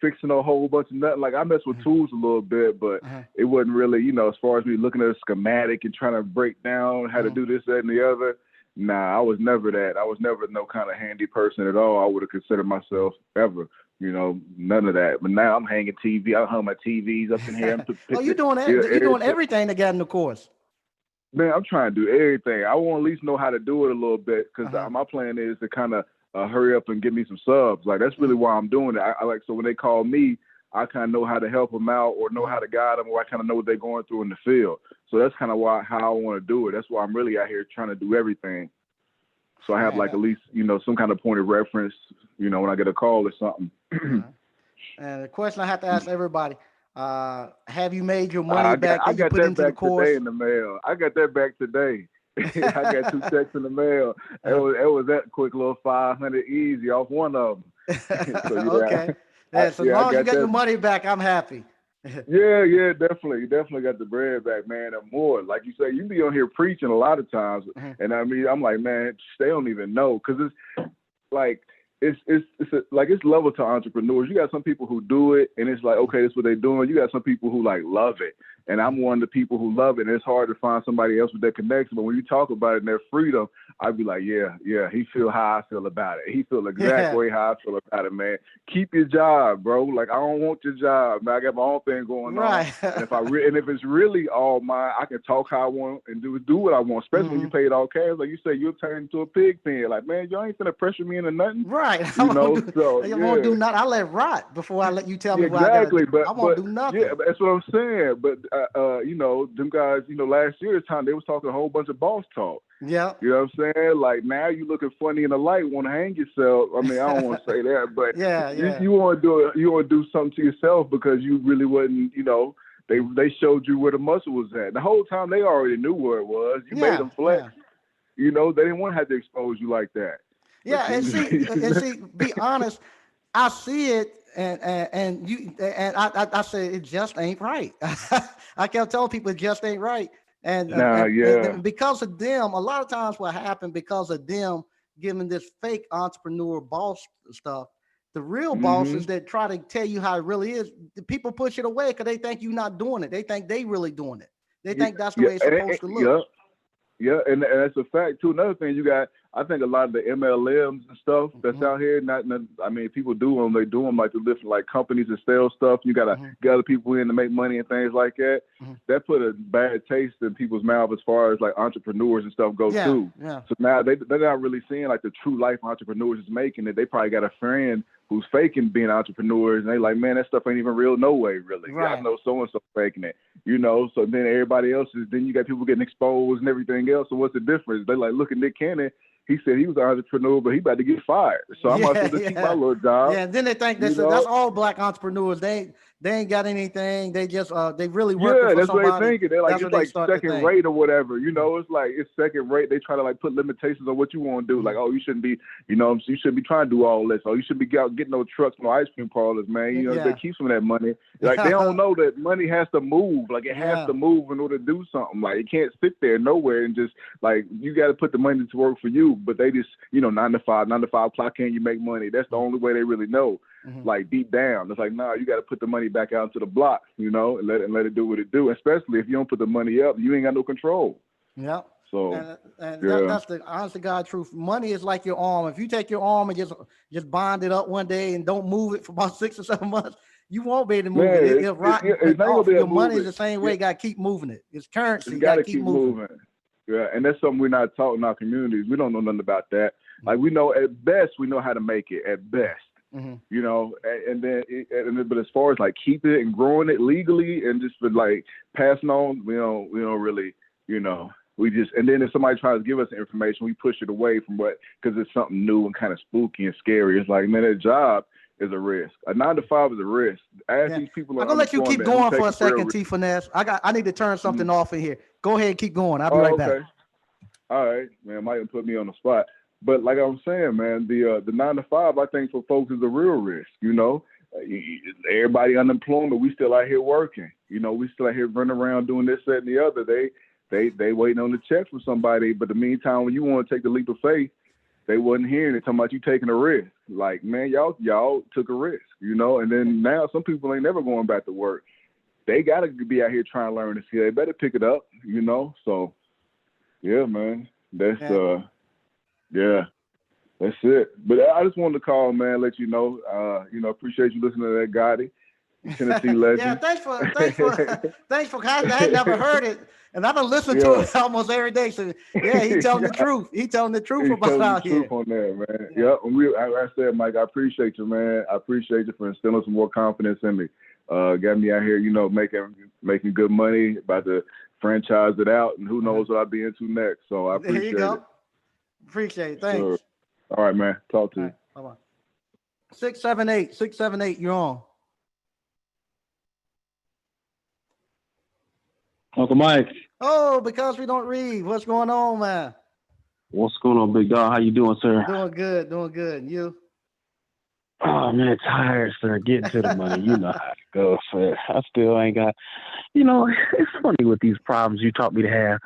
fixing a whole bunch of nothing. Like I mess with tools a little bit, but it wasn't really, as far as me looking at a schematic and trying to break down how to do this, that, and the other. Nah, I was never that. I was never no kind of handy person at all. I would have considered myself ever. None of that. But now I'm hanging TV. I hung my TVs up in here. Oh, you're doing that? You're doing everything that got in the course. Man, I'm trying to do everything. I want to at least know how to do it a little bit because my plan is to kind of hurry up and get me some subs. Like that's really why I'm doing it. I like so when they call me, I kind of know how to help them out or know how to guide them, or I kind of know what they're going through in the field. So that's kind of how I want to do it. That's why I'm really out here trying to do everything. So I have like at least, some kind of point of reference, when I get a call or something. And the question I have to ask everybody, have you made your money back I that you got put that into back the course? today in the mail. I got that back today. I got 2 checks in the mail. It was that quick little 500 easy off one of them. So, okay. Yeah, so as long as you got your money back, I'm happy. Yeah, definitely. Definitely got the bread back, man, and more. Like you say, you be on here preaching a lot of times, and I mean, I'm like, man, they don't even know, because it's like, it's level to entrepreneurs. You got some people who do it, and it's like, okay, that's what they're doing. You got some people who like love it, and I'm one of the people who love it, and it's hard to find somebody else with that connection. But when you talk about it and their freedom, I'd be like, yeah, he feel how I feel about it. He feel the exact way how I feel about it, man. Keep your job, bro. Like, I don't want your job, man. I got my own thing going on. And if it's really all mine, I can talk how I want and do what I want, especially when you pay it all cash. Like you say, you'll turn into a pig pen. Like, man, y'all ain't finna pressure me into nothing. Right. I won't do nothing. I let rot before I let you tell me what I gotta do. I won't do nothing. Yeah, that's what I'm saying. But them guys, last year this time they was talking a whole bunch of boss talk. Yeah. You know what I'm saying? Like, now you looking funny in the light, want to hang yourself. I mean, I don't want to say that, but you want to do it. You want to do something to yourself because you really wasn't. They showed you where the muscle was at. The whole time they already knew where it was. You made them flex. Yeah. They didn't want to have to expose you like that. Yeah, and see, be honest. I see it, and I say it just ain't right. I kept telling people it just ain't right. And because of them, a lot of times what happened because of them giving this fake entrepreneur boss stuff, the real bosses that try to tell you how it really is, the people push it away because they think you're not doing it. They think they really doing it. They think that's the way it's supposed to look. Yeah, and that's a fact too. Another thing you got, I think a lot of the MLMs and stuff that's out here, I mean, people do them. They do them like the different like companies that sell stuff. You got to get other people in to make money and things like that. That put a bad taste in people's mouth as far as like entrepreneurs and stuff go too. Yeah. So now they're not really seeing like the true life entrepreneurs is making it. They probably got a friend who's faking being entrepreneurs, and they like, man, that stuff ain't even real, no way, really. Right. Yeah, I know so-and-so faking it, so then everybody else then you got people getting exposed and everything else, so what's the difference? They like, look at Nick Cannon, he said he was an entrepreneur, but he about to get fired, so I might as well just keep my little job. Yeah, and then they think that's all black entrepreneurs. They ain't got anything. They just they really working for somebody. Yeah, that's what they're thinking. They're like, it's like second rate or whatever. It's like it's second rate. They try to like put limitations on what you want to do. Like, oh, you shouldn't be, you shouldn't be trying to do all this. Oh, you shouldn't be out getting no trucks, no ice cream parlors, man. They keep some of that money. Like they don't know that money has to move. Like it has to move in order to do something. Like it can't sit there nowhere and just like you got to put the money to work for you. But they just 9 to 5 clock in, you make money. That's the only way they really know. Like deep down, it's like, nah, you got to put the money back out into the block, and let it do what it do. Especially if you don't put the money up, you ain't got no control. Yeah. So that's the honest to God truth. Money is like your arm. If you take your arm and just bind it up one day and don't move it for about 6 or 7 months, you won't be able to move it. It'll rot. Your money is the same way. You got to keep moving it. It's currency. You got to keep moving. Yeah, and that's something we're not taught in our communities. We don't know nothing about that. Like we know at best, we know how to make it at best. And then, but as far as like keeping it and growing it legally and just for like passing on, we don't really, we just, and then if somebody tries to give us information, we push it away from because it's something new and kind of spooky and scary. It's like, man, that job is a risk. A 9 to 5 is a risk. These people I'm gonna let you keep going for a second, T Finesse. I need to turn something off in here. Go ahead, keep going. I'll be right back. All right, man. Might put me on the spot. But like I was saying, man, the 9 to 5, I think for folks is a real risk. Everybody unemployment, we still out here working. We still out here running around doing this, that, and the other. They waiting on the check from somebody. But in the meantime, when you want to take the leap of faith, they wasn't hearing it, talking about you taking a risk. Like, man, y'all took a risk, you know. And then now some people ain't never going back to work. They gotta be out here trying to learn the skill. They better pick it up, you know. So, yeah, man, that's that's it. But I just wanted to call, man, let you know, appreciate you listening to that Gotti, Tennessee legend. Yeah, thanks for. I never heard it, and I don't listen to it almost every day. So yeah, he telling the truth. He telling the truth about out here. Truth on that, man. Yeah. I said, Mike, I appreciate you, man. I appreciate you for instilling some more confidence in me. Got me out here, making good money, about to franchise it out, and who knows what I'll be into next. So I appreciate it. There you go. Appreciate it. Thanks. Sure. All right, man. Talk to you. Bye-bye. 678, you're on. Uncle Mike. Oh, because we don't read. What's going on, man? What's going on, big dog? How you doing, sir? Doing good. And you? Oh, man, tired, sir. Getting to the money. You know how it goes, sir. I still ain't got, it's funny with these problems you taught me to have.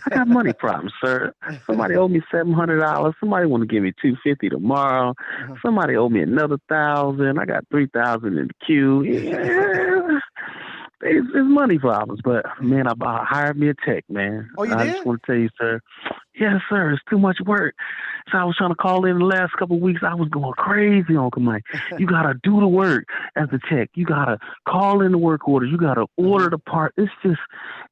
I got money problems, sir. Somebody owed me $700. Somebody want to give me $250 tomorrow. Somebody owed me another $1,000. I got $3,000 in the queue. Yeah. It's money problems, but man, I hired me a tech, man. Oh, you I did? just want to tell you, sir. Yes, sir. It's too much work. So I was trying to call in the last couple of weeks. I was going crazy, Uncle Mike. You gotta do the work as the tech. You gotta call in the work orders. You gotta order the part. It's just,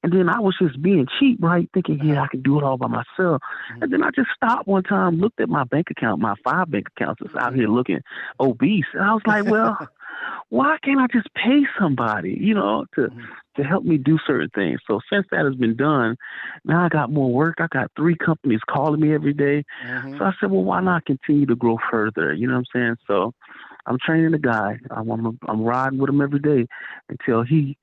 and then I was just being cheap, right? Thinking, yeah, I can do it all by myself. And then I just stopped one time, looked at my bank account, my 5 bank accounts that's out here looking obese, and I was like, well. Why can't I just pay somebody, to help me do certain things? So since that has been done, now I got more work. I got 3 companies calling me every day. So I said, well, why not continue to grow further? You know what I'm saying? So I'm training the guy. I'm riding with him every day until he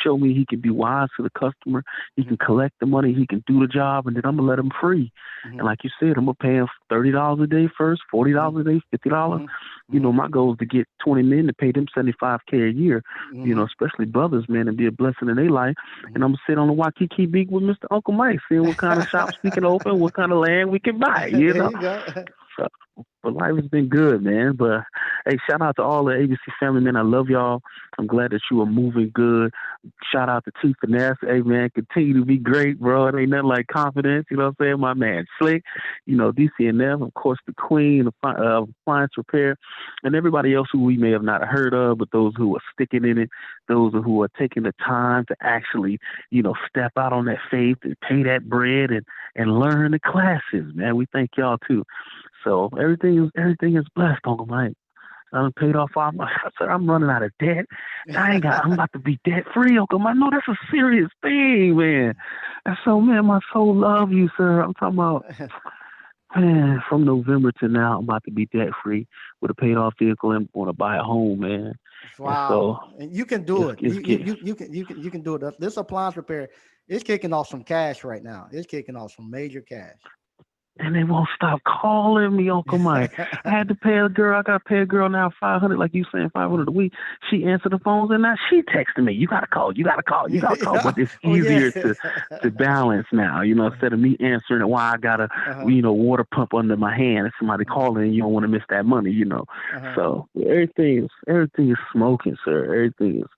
show me he can be wise to the customer. He can collect the money. He can do the job, and then I'm gonna let him free. And like you said, I'm gonna pay him $30 a day first, $40 a day, $50. My goal is to get 20 men to pay them $75K a year. Especially brothers, man, and be a blessing in their life. And I'm gonna sit on the Waikiki Beach with Mr. Uncle Mike, seeing what kind of shops we can open, what kind of land we can buy. There you go. So, but life has been good, man. But hey, shout out to all the ABC family, man. I love y'all. I'm glad that you are moving good. Shout out to Chief Finesse. Hey, man, continue to be great, bro. It ain't nothing like confidence. You know what I'm saying? My man Slick, DCNF, of course, the Queen of Appliance Repair, and everybody else who we may have not heard of, but those who are sticking in it, those who are taking the time to actually, step out on that faith and pay that bread and learn the classes, man. We thank y'all too. So everything is blessed, Uncle Mike. I'm paid off all my. Sir, I'm running out of debt. I'm about to be debt free, Uncle Mike. No, that's a serious thing, man. And so, man, my soul love you, sir. I'm talking about, man, from November to now, I'm about to be debt free with a paid off vehicle and want to buy a home, man. Wow. And you can do it. You can do it. This appliance repair is kicking off some cash right now. It's kicking off some major cash. And they won't stop calling me, Uncle Mike. I had to pay a girl. I got to pay a girl now $500, like you saying, $500 a week. She answered the phones, and now she texting me. You got to call. But it's easier to balance now, instead of me answering it while I got a, water pump under my hand and somebody calling and you don't want to miss that money, So everything is smoking, sir. Everything is.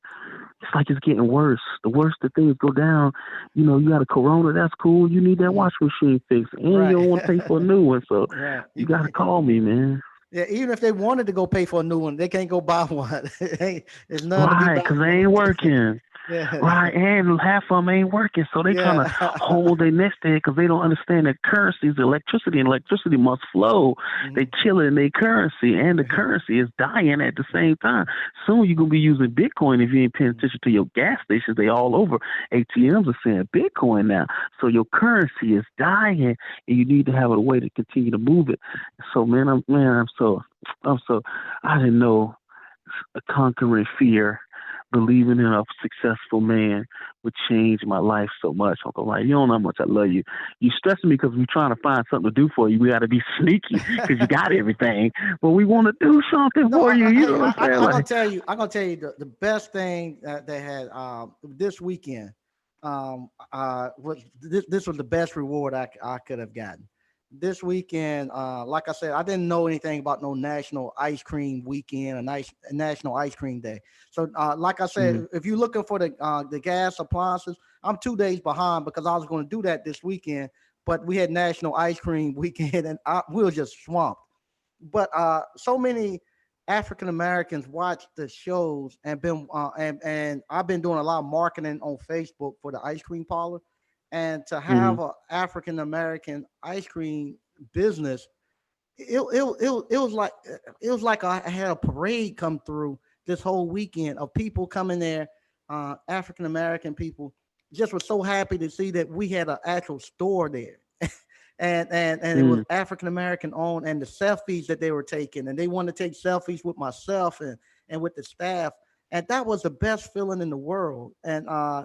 It's like it's getting worse. The worse the things go down, you got a Corona, that's cool. You need that washing machine fixed, and you don't want to pay for a new one. So you got to call me, man. Yeah, even if they wanted to go pay for a new one, they can't go buy one. It's none right, because they ain't working. Yeah. Right, and half of them ain't working, so they trying to hold their nest egg because they don't understand that currency is electricity, and electricity must flow. They chilling their currency, and the currency is dying at the same time. Soon you're going to be using Bitcoin if you ain't paying attention to your gas stations. They all over. ATMs are saying Bitcoin now. So your currency is dying, and you need to have a way to continue to move it. So, I'm so, I didn't know conquering fear, believing in a successful man would change my life so much. Uncle Mike, you don't know how much I love you. You stressing me because we're trying to find something to do for you. We got to be sneaky because you got everything, but we want to do something for you. You know what I'm saying? I'm gonna tell you the best thing that they had this weekend. Was this was the best reward I could have gotten. this weekend, like I said, I didn't know anything about no National Ice Cream Weekend, a nice National Ice Cream Day. So, like I said, Mm, if you're looking for the gas appliances, I'm 2 days behind because I was going to do that this weekend, but we had National Ice Cream Weekend, and we were just swamped. But so many African Americans watch the shows and and I've been doing a lot of marketing on Facebook for the ice cream parlor, and to mm, have a African American ice cream business, it was like I had a parade come through this whole weekend of people coming there, African American people, just were so happy to see that we had an actual store there. And it was mm. African American owned, and the selfies that they were taking, and they wanted to take selfies with myself and with the staff, and that was the best feeling in the world. And I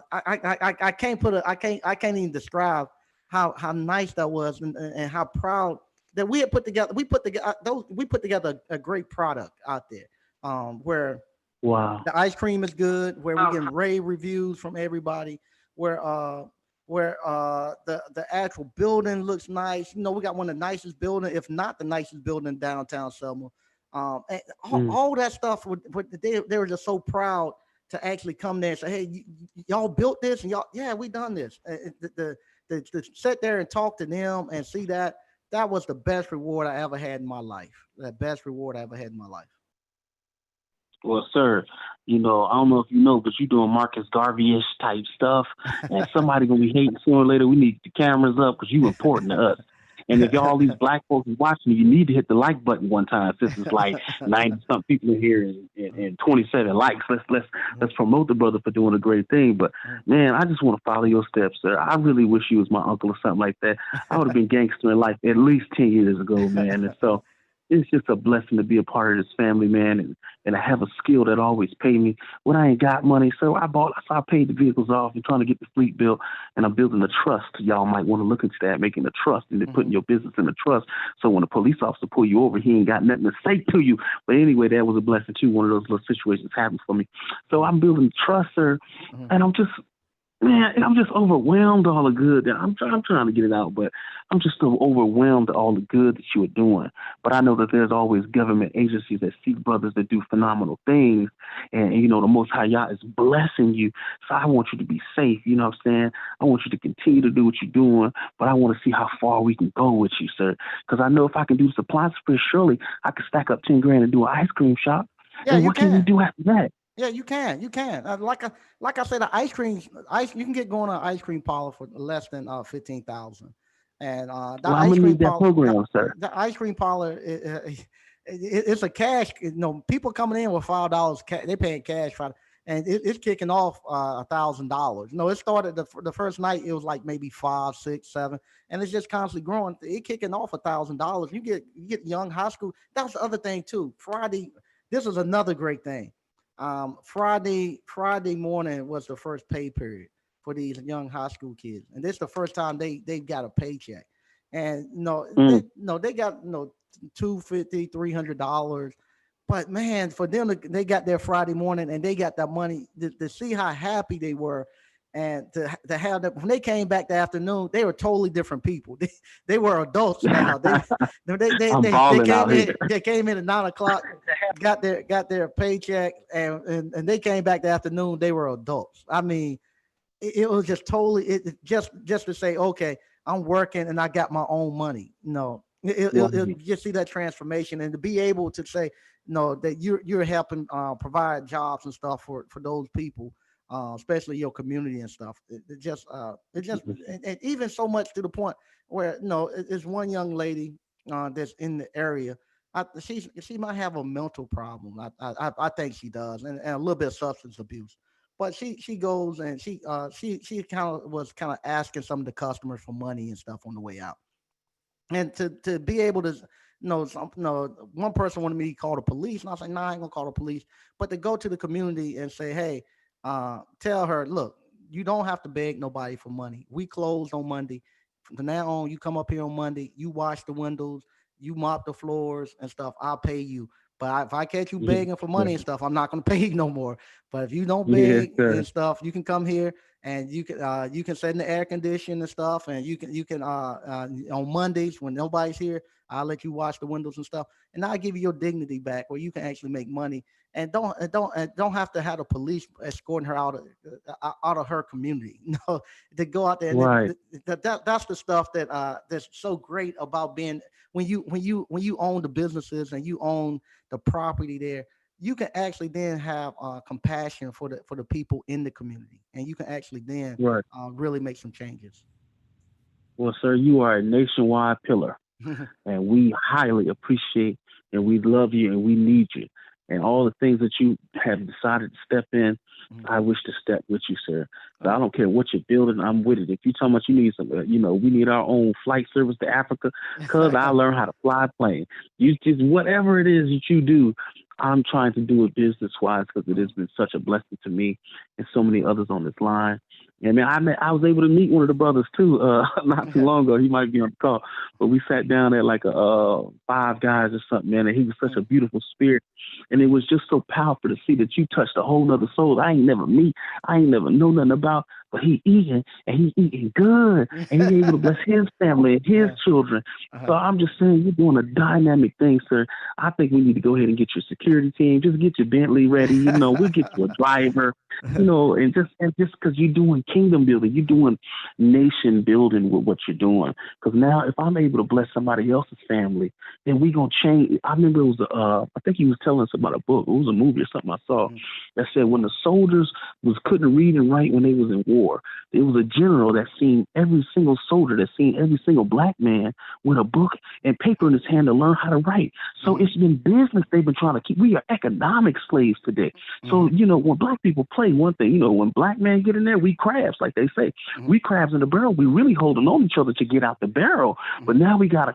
can't I can't even describe how nice that was, and how proud that we had put together. We put together a great product out there, where Wow. the ice cream is good, where we getting rave reviews from everybody, where the actual building looks nice. We got one of the nicest building, if not the nicest building in downtown Selma. And Mm. all that stuff they were just so proud to actually come there and say, hey, y'all built this, and y'all, yeah, we done this. To sit there and talk to them and see that was the best reward I ever had in my life. The best reward I ever had in my life. Well, sir, I don't know if you know, but you doing Marcus Garvey-ish type stuff, and somebody gonna be hating sooner or later. We need the cameras up because you important to us. And if y'all these black folks is watching, you need to hit the like button one time. Since it's like 90 something people in here and 27 likes. Let's promote the brother for doing a great thing. But man, I just want to follow your steps, sir. I really wish you was my uncle or something like that. I would have been gangster in life at least 10 years ago, man. And so it's just a blessing to be a part of this family, man, and I have a skill that always pay me when I ain't got money. So I paid the vehicles off and trying to get the fleet built, and I'm building a trust. Y'all might want to look into that, making a trust and then putting Mhm. your business in a trust. So when a police officer pull you over, he ain't got nothing to say to you. But anyway, that was a blessing too. One of those little situations happened for me. So I'm building trust, sir, Mhm. and I'm just overwhelmed with all the good. I'm trying to get it out, but I'm just so overwhelmed with all the good that you are doing. But I know that there's always government agencies that see brothers that do phenomenal things, and the Most High Yah is blessing you. So I want you to be safe. You know what I'm saying? I want you to continue to do what you're doing, but I want to see how far we can go with you, sir. Because I know if I can do supplies for surely I can stack up 10 grand and do an ice cream shop. Yeah, And you what can we can. do after that? Yeah, you can. You can. Like I said, the ice you can get going on ice cream parlor for less than 15,000, and the Well, I'm ice gonna cream need that parlor program, sir. the ice cream parlor it's a cash. People coming in with $5. They paying cash for, and it's kicking off $1,000. It started the first night. It was like maybe five, six, seven, and it's just constantly growing. It kicking off $1,000. You get young high school. That's the other thing too. Friday. This is another great thing. Friday morning was the first pay period for these young high school kids, and this is the first time they got a paycheck. And Mm. they got 250, $300. But man, for them they got their Friday morning and they got that money to see how happy they were. And to have that when they came back the afternoon, they were totally different people. They were adults now. They they they I'm they, they balling came out here. in they came in at 9 o'clock, got their paycheck, and they came back the afternoon. They were adults. I mean, it was just totally just to say, okay, I'm working and I got my own money. No, Right. just see that transformation and to be able to say, no, that you're helping provide jobs and stuff for those people. Especially your community and stuff. It just and even so much to the point where it's one young lady that's in the area. She might have a mental problem. I think she does, and a little bit of substance abuse. But she goes and she kind of asking some of the customers for money and stuff on the way out, and to be able to one person wanted me to call the police, and I was like, nah, I ain't gonna call the police, but to go to the community and say, hey, tell her, look, you don't have to beg nobody for money. We closed on Monday. From now on, you come up here on Monday, you wash the windows, you mop the floors and stuff. I'll pay you. But if I catch you Yes, begging for sir. money and stuff, I'm not going to pay you no more. But if you don't Yes, beg sir. and stuff, you can come here and you can sit in the air condition and stuff, and you can on Mondays when nobody's here, I'll let you wash the windows and stuff, and I'll give you your dignity back, where you can actually make money and don't have to have the police escorting her out of her community. No, to go out there, and Right. that's the stuff that's so great about being when you own the businesses and you own the property there. You can actually then have compassion for the people in the community, and you can actually then Right. really make some changes. Well, sir, you are a nationwide pillar, and we highly appreciate and we love you and we need you. And all the things that you have decided to step in, Mhm. I wish to step with you, sir. So I Oh. don't care what you're building, I'm with it. If you're talking about you need some, we need our own flight service to Africa, cuz I learned how to fly a plane. You just, whatever it is that you do, I'm trying to do it business wise because it has Oh. been such a blessing to me and so many others on this line. And man, I was able to meet one of the brothers too, not too long ago. He might be on the call, but we sat down at like a Five Guys or something, man. And he was such a Mm. beautiful spirit, and it was just so powerful to see that you touched a whole nother soul I ain't never know nothing about, but he eating and he eating good, and he able to bless his family and his uh, children. So uh, I'm just saying, you're doing a dynamic thing, sir. I think we need to go ahead and get your security team. Just get your Bentley ready. We'll get you a driver. And just because you're doing kingdom building, you're doing nation building with what you're doing. Because now, if I'm able to bless somebody else's family, then we gonna change. I remember it was I think he was telling us about a book. It was a movie or something I saw mm, that said when the soldiers couldn't read and write when they was in war, there was a general that seen every single soldier, that seen every single black man with a book and paper in his hand to learn how to write. So mhm, it's been business they've been trying to keep. We are economic slaves today. So, mhm, when black people play one thing, when black men get in there, we crabs, like they say. mhm, We crabs in the barrel. We really holding on each other to get out the barrel. But mhm, now we got a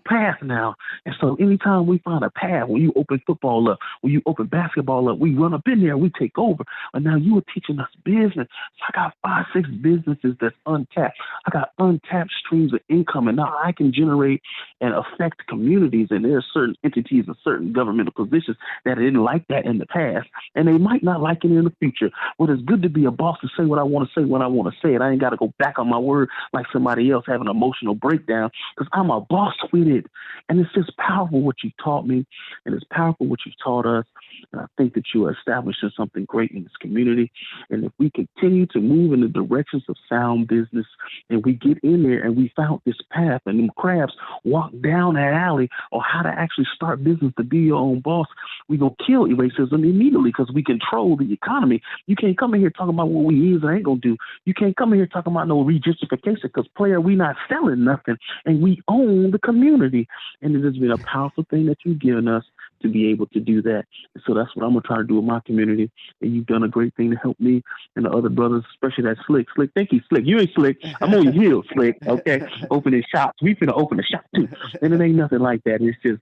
path now. And so anytime we find a path, when you open football up, when you open basketball up, we run up in there, we take over. But now you are teaching us business. So I got 5, 6 businesses that's untapped. I got untapped streams of income, and now I can generate and affect communities. And there are certain entities and certain governmental positions that didn't like that in the past, and they might not like it in the future. Well, it's good to be a boss to say what I want to say when I want to say it. I ain't got to go back on my word like somebody else having an emotional breakdown because I'm a boss with it. And it's just powerful what you taught me, and it's powerful what you taught us. And I think that you are establishing something great in this community. And if we continue to move in the directions of sound business and we get in there and we found this path and them crabs walk down that alley on how to actually start business to be your own boss, we gonna kill racism immediately because we control the economy. You can't come in here talking about what we is and ain't gonna do. You can't come in here talking about no regentrification because player, we not selling nothing and we own the community. And it has been a powerful thing that you've given us to be able to do that. And so that's what I'm gonna try to do with my community. And you've done a great thing to help me and the other brothers, especially that Slick. Slick, thank you, Slick. You ain't Slick. I'm on your heels, Slick. Okay, opening shops. We finna open a shop too. And it ain't nothing like that. It's just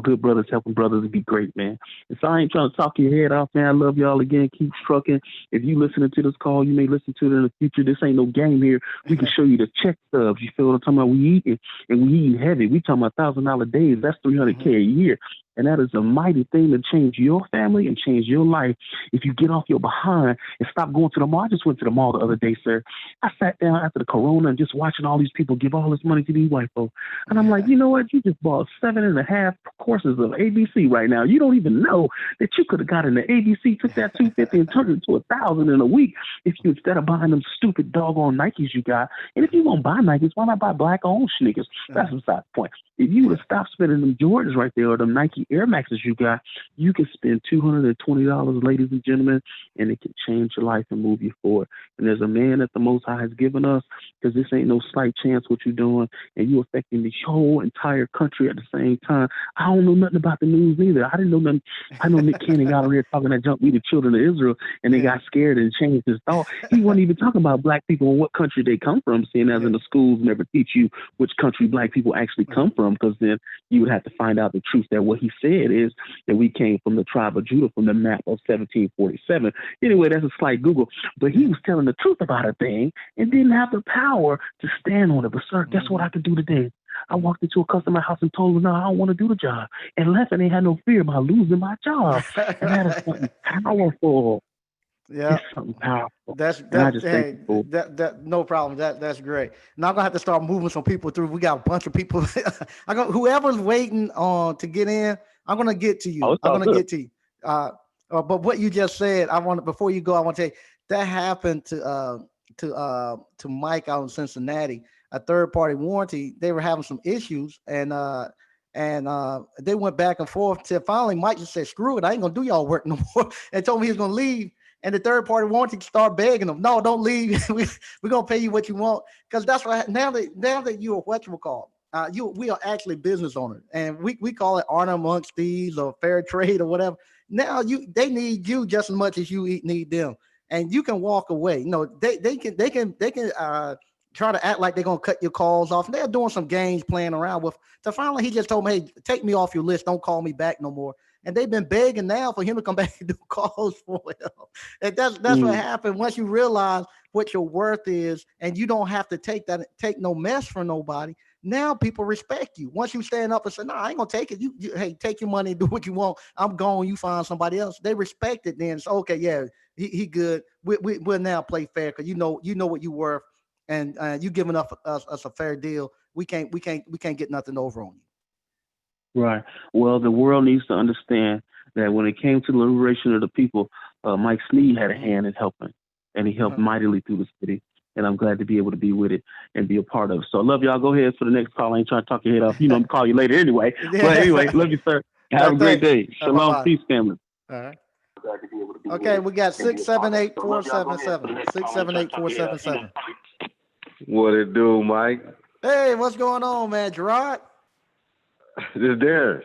good brothers helping brothers be great, man. And so I ain't trying to talk your head off, man. I love y'all again. Keep trucking. If you listening to this call, you may listen to it in the future. This ain't no game here. We can show you the check stubs. You feel what I'm talking about? We eating and we eating heavy. We talking about $1,000 days. That's $300K mhm, a year. And that is a mighty thing to change your family and change your life if you get off your behind and stop going to the mall. I just went to the mall the other day, sir. I sat down after the corona and just watching all these people give all this money to these white folks. And I'm like, you know what? You just bought 7.5 courses of ABC right now. You don't even know that you could have got in the ABC, took that 250 and turned it to 1,000 in a week if you instead of buying them stupid doggone Nikes you got. And if you won't buy Nikes, why not buy black owned sneakers? That's beside the point. If you would have stopped spending them Jordans right there or them Nike Air Maxes you got, you can spend $220, ladies and gentlemen, and it can change your life and move you forward. And there's a man that the Most High has given us, because this ain't no slight chance what you're doing, and you're affecting the whole entire country at the same time. I don't know nothing about the news either. I didn't know nothing. I know Nick Cannon got on here talking that junk we the children of Israel, and they yeah, got scared and changed his thought. He wasn't even talking about black people and what country they come from, seeing as yeah, in the schools never teach you which country black people actually mhm, come from, because then you would have to find out the truth that what he said is that we came from the tribe of Judah from the map of 1747. Anyway, that's a slight Google. But he yeah, was telling the truth about a thing and didn't have the power to stand on it. But, sir, guess what mhm, I could do today? I walked into a customer house and told them, no, I don't want to do the job, and left, and they had no fear about losing my job. And that is something powerful. Yeah. It's something powerful. That's And I that. just thank Hey, people. that no problem. That's great. Now I'm gonna have to start moving some people through. We got a bunch of people. Whoever's waiting on to get in. I'm gonna get to you. Oh, it's I'm all gonna good. get to you. But what you just said, I want before you go, I want to tell you that happened to Mike out in Cincinnati. A third party warranty. They were having some issues, and they went back and forth till finally Mike just said, "Screw it, I ain't gonna do y'all work no more," and told me he was gonna leave. And the third party warranty start begging them, "No, don't leave. We're gonna pay you what you want." Because that's what now that you're what you call we are actually business owners, and we call it honor amongst thieves or fair trade or whatever. Now they need you just as much as you need them, and you can walk away. You know, they can try to act like they're gonna cut your calls off. And they're doing some games playing around with. So finally, he just told me, "Hey, take me off your list. Don't call me back no more." And they've been begging now for him to come back and do calls for them. And that's what happened once you realize what your worth is, and you don't have to take no mess from nobody. Now people respect you. Once you stand up and say, "No, I ain't gonna take it. Hey, take your money and do what you want. I'm gone. You find somebody else." They respect it. Then it's okay. Yeah, he good. We'll now play fair because you know what you worth, and you giving us a fair deal. We can't get nothing over on you. Right. Well, the world needs to understand that when it came to the liberation of the people, Mike Sneed had a hand in helping, and he helped mightily through the city. And I'm glad to be able to be with it and be a part of it. So I love y'all. Go ahead for the next call. I ain't trying to talk your head off. You know, I'm going to call you later anyway. But anyway, love you, sir. Have a great day. Shalom, peace, family. All right. Okay, we got 678-477. 678-477. What it do, Mike? Hey, what's going on, man, Gerard? This is Darren.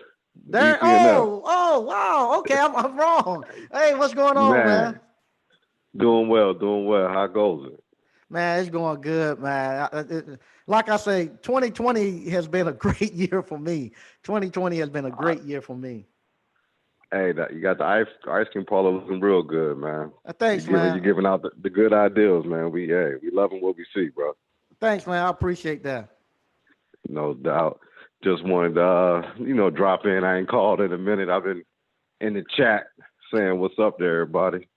Darren. Oh, wow. Okay, I'm wrong. Hey, what's going on, man? Doing well. How goes it? Man, it's going good, man. Like I say, 2020 has been a great year for me. 2020 has been a great year for me. Hey, you got the ice cream parlor looking real good, man. Thanks, man. You're giving out the good ideas, man. We loving what we see, bro. Thanks, man. I appreciate that. No doubt. Just wanted to, drop in. I ain't called in a minute. I've been in the chat saying what's up there, everybody.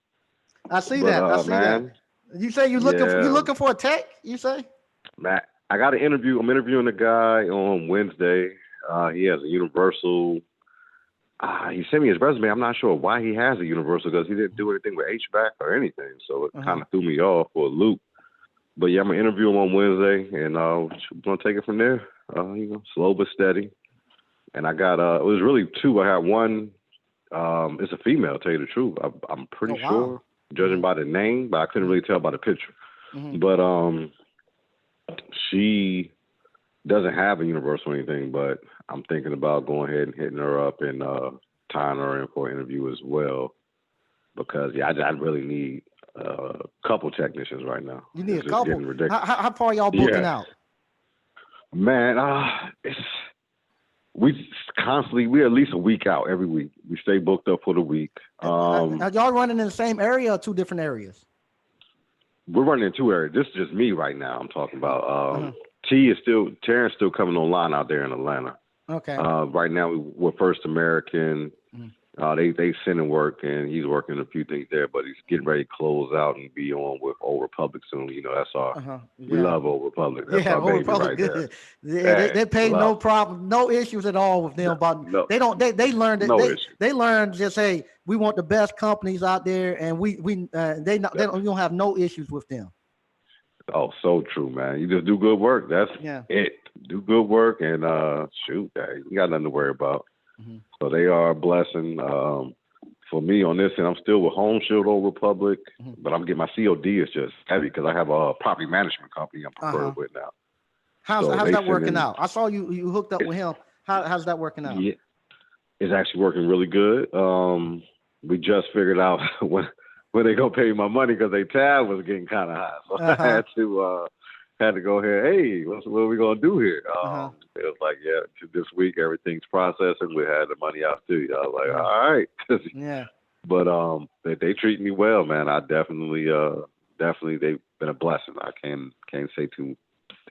I see that. You say you looking for a tech? You say? Man, I got an interview. I'm interviewing a guy on Wednesday. He has a Universal. He sent me his resume. I'm not sure why he has a Universal because he didn't do anything with HVAC or anything. So it kind of threw me off for a loop. But yeah, I'm gonna interview him on Wednesday, and we're gonna take it from there. Slow but steady. And I got it was really two. I had one. It's a female. To tell you the truth, I'm pretty sure, judging by the name, but I couldn't really tell by the picture. But she doesn't have a Universal or anything. But I'm thinking about going ahead and hitting her up and tying her in for an interview as well, because I really need a couple technicians right now. You need it's a couple. Getting ridiculous. How far y'all booking out? Man, we're at least a week out every week. We stay booked up for the week. Are y'all running in the same area or two different areas? We're running in two areas. This is just me right now. I'm talking about. Terrence's still coming online out there in Atlanta. Okay. Right now we're First American. They sending work, and he's working a few things there, but he's getting ready to close out and be on with Old Republic soon. That's our we love Old Republic. That's our baby right there. Yeah, they pay no problem, no issues at all with them. They learned just, hey, we want the best companies out there, and we don't have no issues with them. Oh, so true, man. You just do good work. That's it. Do good work, and you got nothing to worry about. So they are a blessing for me on this, and I'm still with Home Shield Old Republic, but I'm getting my COD is just heavy because I have a property management company I'm preferred with now. How's that working out? I saw you hooked up with him. How's that working out? Yeah, it's actually working really good. We just figured out when they gonna pay my money because their tab was getting kind of high, so I had to go ahead. Hey, what are we gonna do here? It was like, this week everything's processing. We had the money out to you. I was like, all right. But they treat me well, man. I definitely they've been a blessing. I can't say too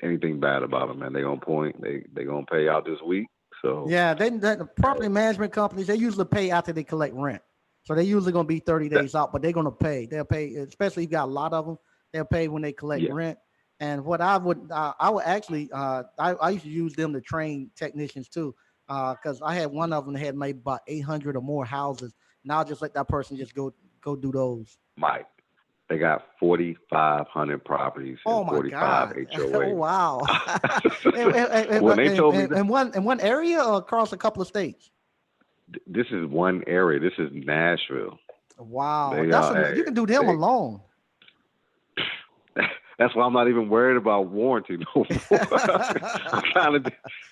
anything bad about them, man. They on point. They gonna pay out this week. So yeah, the property management companies, they usually pay after they collect rent. So they usually gonna be 30 days out, but they're gonna pay. They'll pay, especially if you got a lot of them. They'll pay when they collect yeah, rent. And what I would actually, I used to use them to train technicians too, because I had one of them that had maybe about 800 or more houses. And I'll just let that person just go do those. Mike. They got 4,500 properties Oh and my 45 God! Oh HOAs. wow! When they told me that, in one area or across a couple of states? this is one area. This is Nashville. Wow, Hey, you can do them alone. That's why I'm not even worried about warranty no more. I'm kind of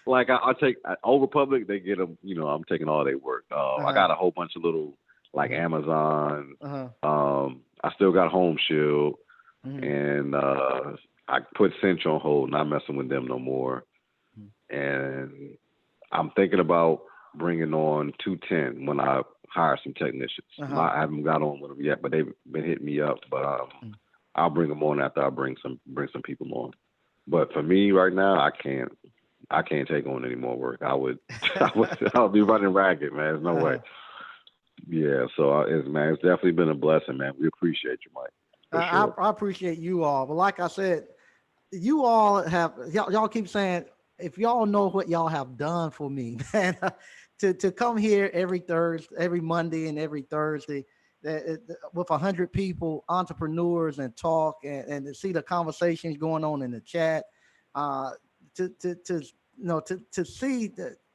like I take over public. They get them. You know, I'm taking all their work. I got a whole bunch of little like Amazon. I still got Home Shield, and I put Cinch on hold. Not messing with them no more. And I'm thinking about bringing on 210 when I hire some technicians. I haven't got on with them yet, but they've been hitting me up. But I'll bring them on after I bring some people on. But for me right now, I can't take on any more work. I would be running ragged, man. There's no way. Yeah, so it's definitely been a blessing, man. We appreciate you, Mike. Sure. I appreciate you all, but like I said, you all y'all keep saying, if y'all know what y'all have done for me, man, to come here every Thursday, every Monday, and every Thursday, with 100 people, entrepreneurs, and talk, and to see the conversations going on in the chat, to see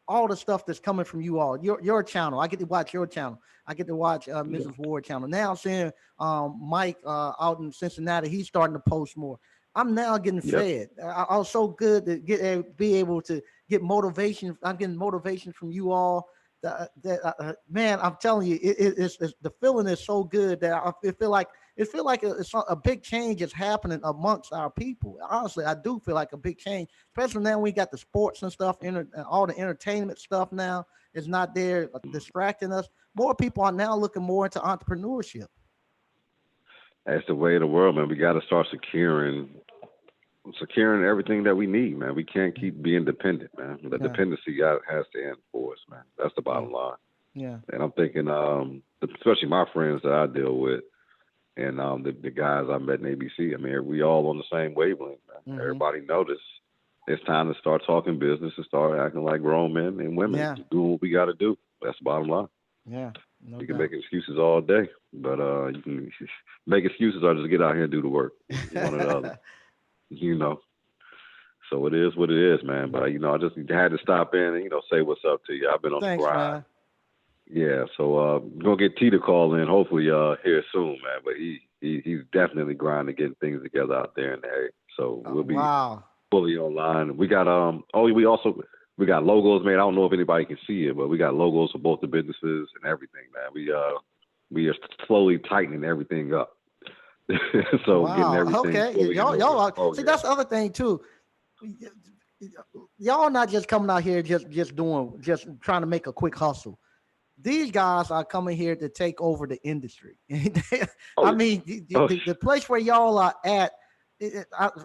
all the stuff that's coming from you all, your channel. I get to watch your channel. I get to watch Mrs. Ward channel. Now I'm seeing Mike out in Cincinnati. He's starting to post more. I'm now getting fed. I was so good to be able to get motivation. I'm getting motivation from you all. Man, I'm telling you, it's the feeling is so good that I feel like it's a big change is happening amongst our people. Honestly, I do feel like a big change, especially now we got the sports and stuff, and all the entertainment stuff now is not there distracting us. More people are now looking more into entrepreneurship. That's the way of the world, man. We got to start securing everything that we need, man. We can't keep being dependent, man. The dependency has to end for us, man. That's the bottom line. Yeah. And I'm thinking, especially my friends that I deal with, and the guys I met in ABC. I mean, we all on the same wavelength, man. Everybody noticed it's time to start talking business and start acting like grown men and women, doing what we got to do. That's the bottom line. Yeah. No you can make excuses all day, but you can make excuses or just get out here and do the work. One or the other. You know. So it is what it is, man. But, I just had to stop in and, say what's up to you. I've been on the grind. Man. Yeah, so we're going to get T to call in, hopefully here soon, man. But he's definitely grinding, getting things together out there in the area. So we'll be fully online. We got we got logos made. I don't know if anybody can see it, but we got logos for both the businesses and everything, man. We are slowly tightening everything up. So getting everything. Okay, y'all see that's the other thing too. Y'all not just coming out here just trying to make a quick hustle. These guys are coming here to take over the industry. I mean, the place where y'all are at,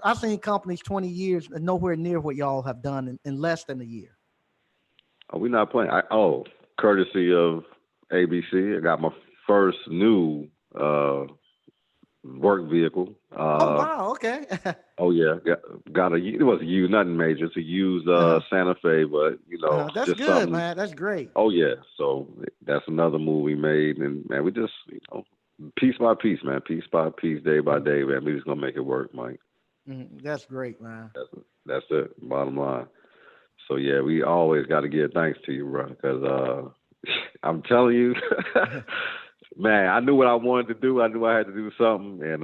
I've seen companies 20 years and nowhere near what y'all have done in less than a year. We're not playing. Courtesy of ABC, I got my first new work vehicle. Oh wow! Okay. Oh yeah, got it was a used, nothing major. It's a used Santa Fe, but that's just good, something. Man. That's great. Oh yeah, so that's another move we made, and man, we just piece by piece, man, piece by piece, day by day, man. We just gonna make it work, Mike. That's great, man. That's it. Bottom line. So yeah, we always got to give thanks to you, bro, because I'm telling you. Man, I knew what I wanted to do. I knew I had to do something, and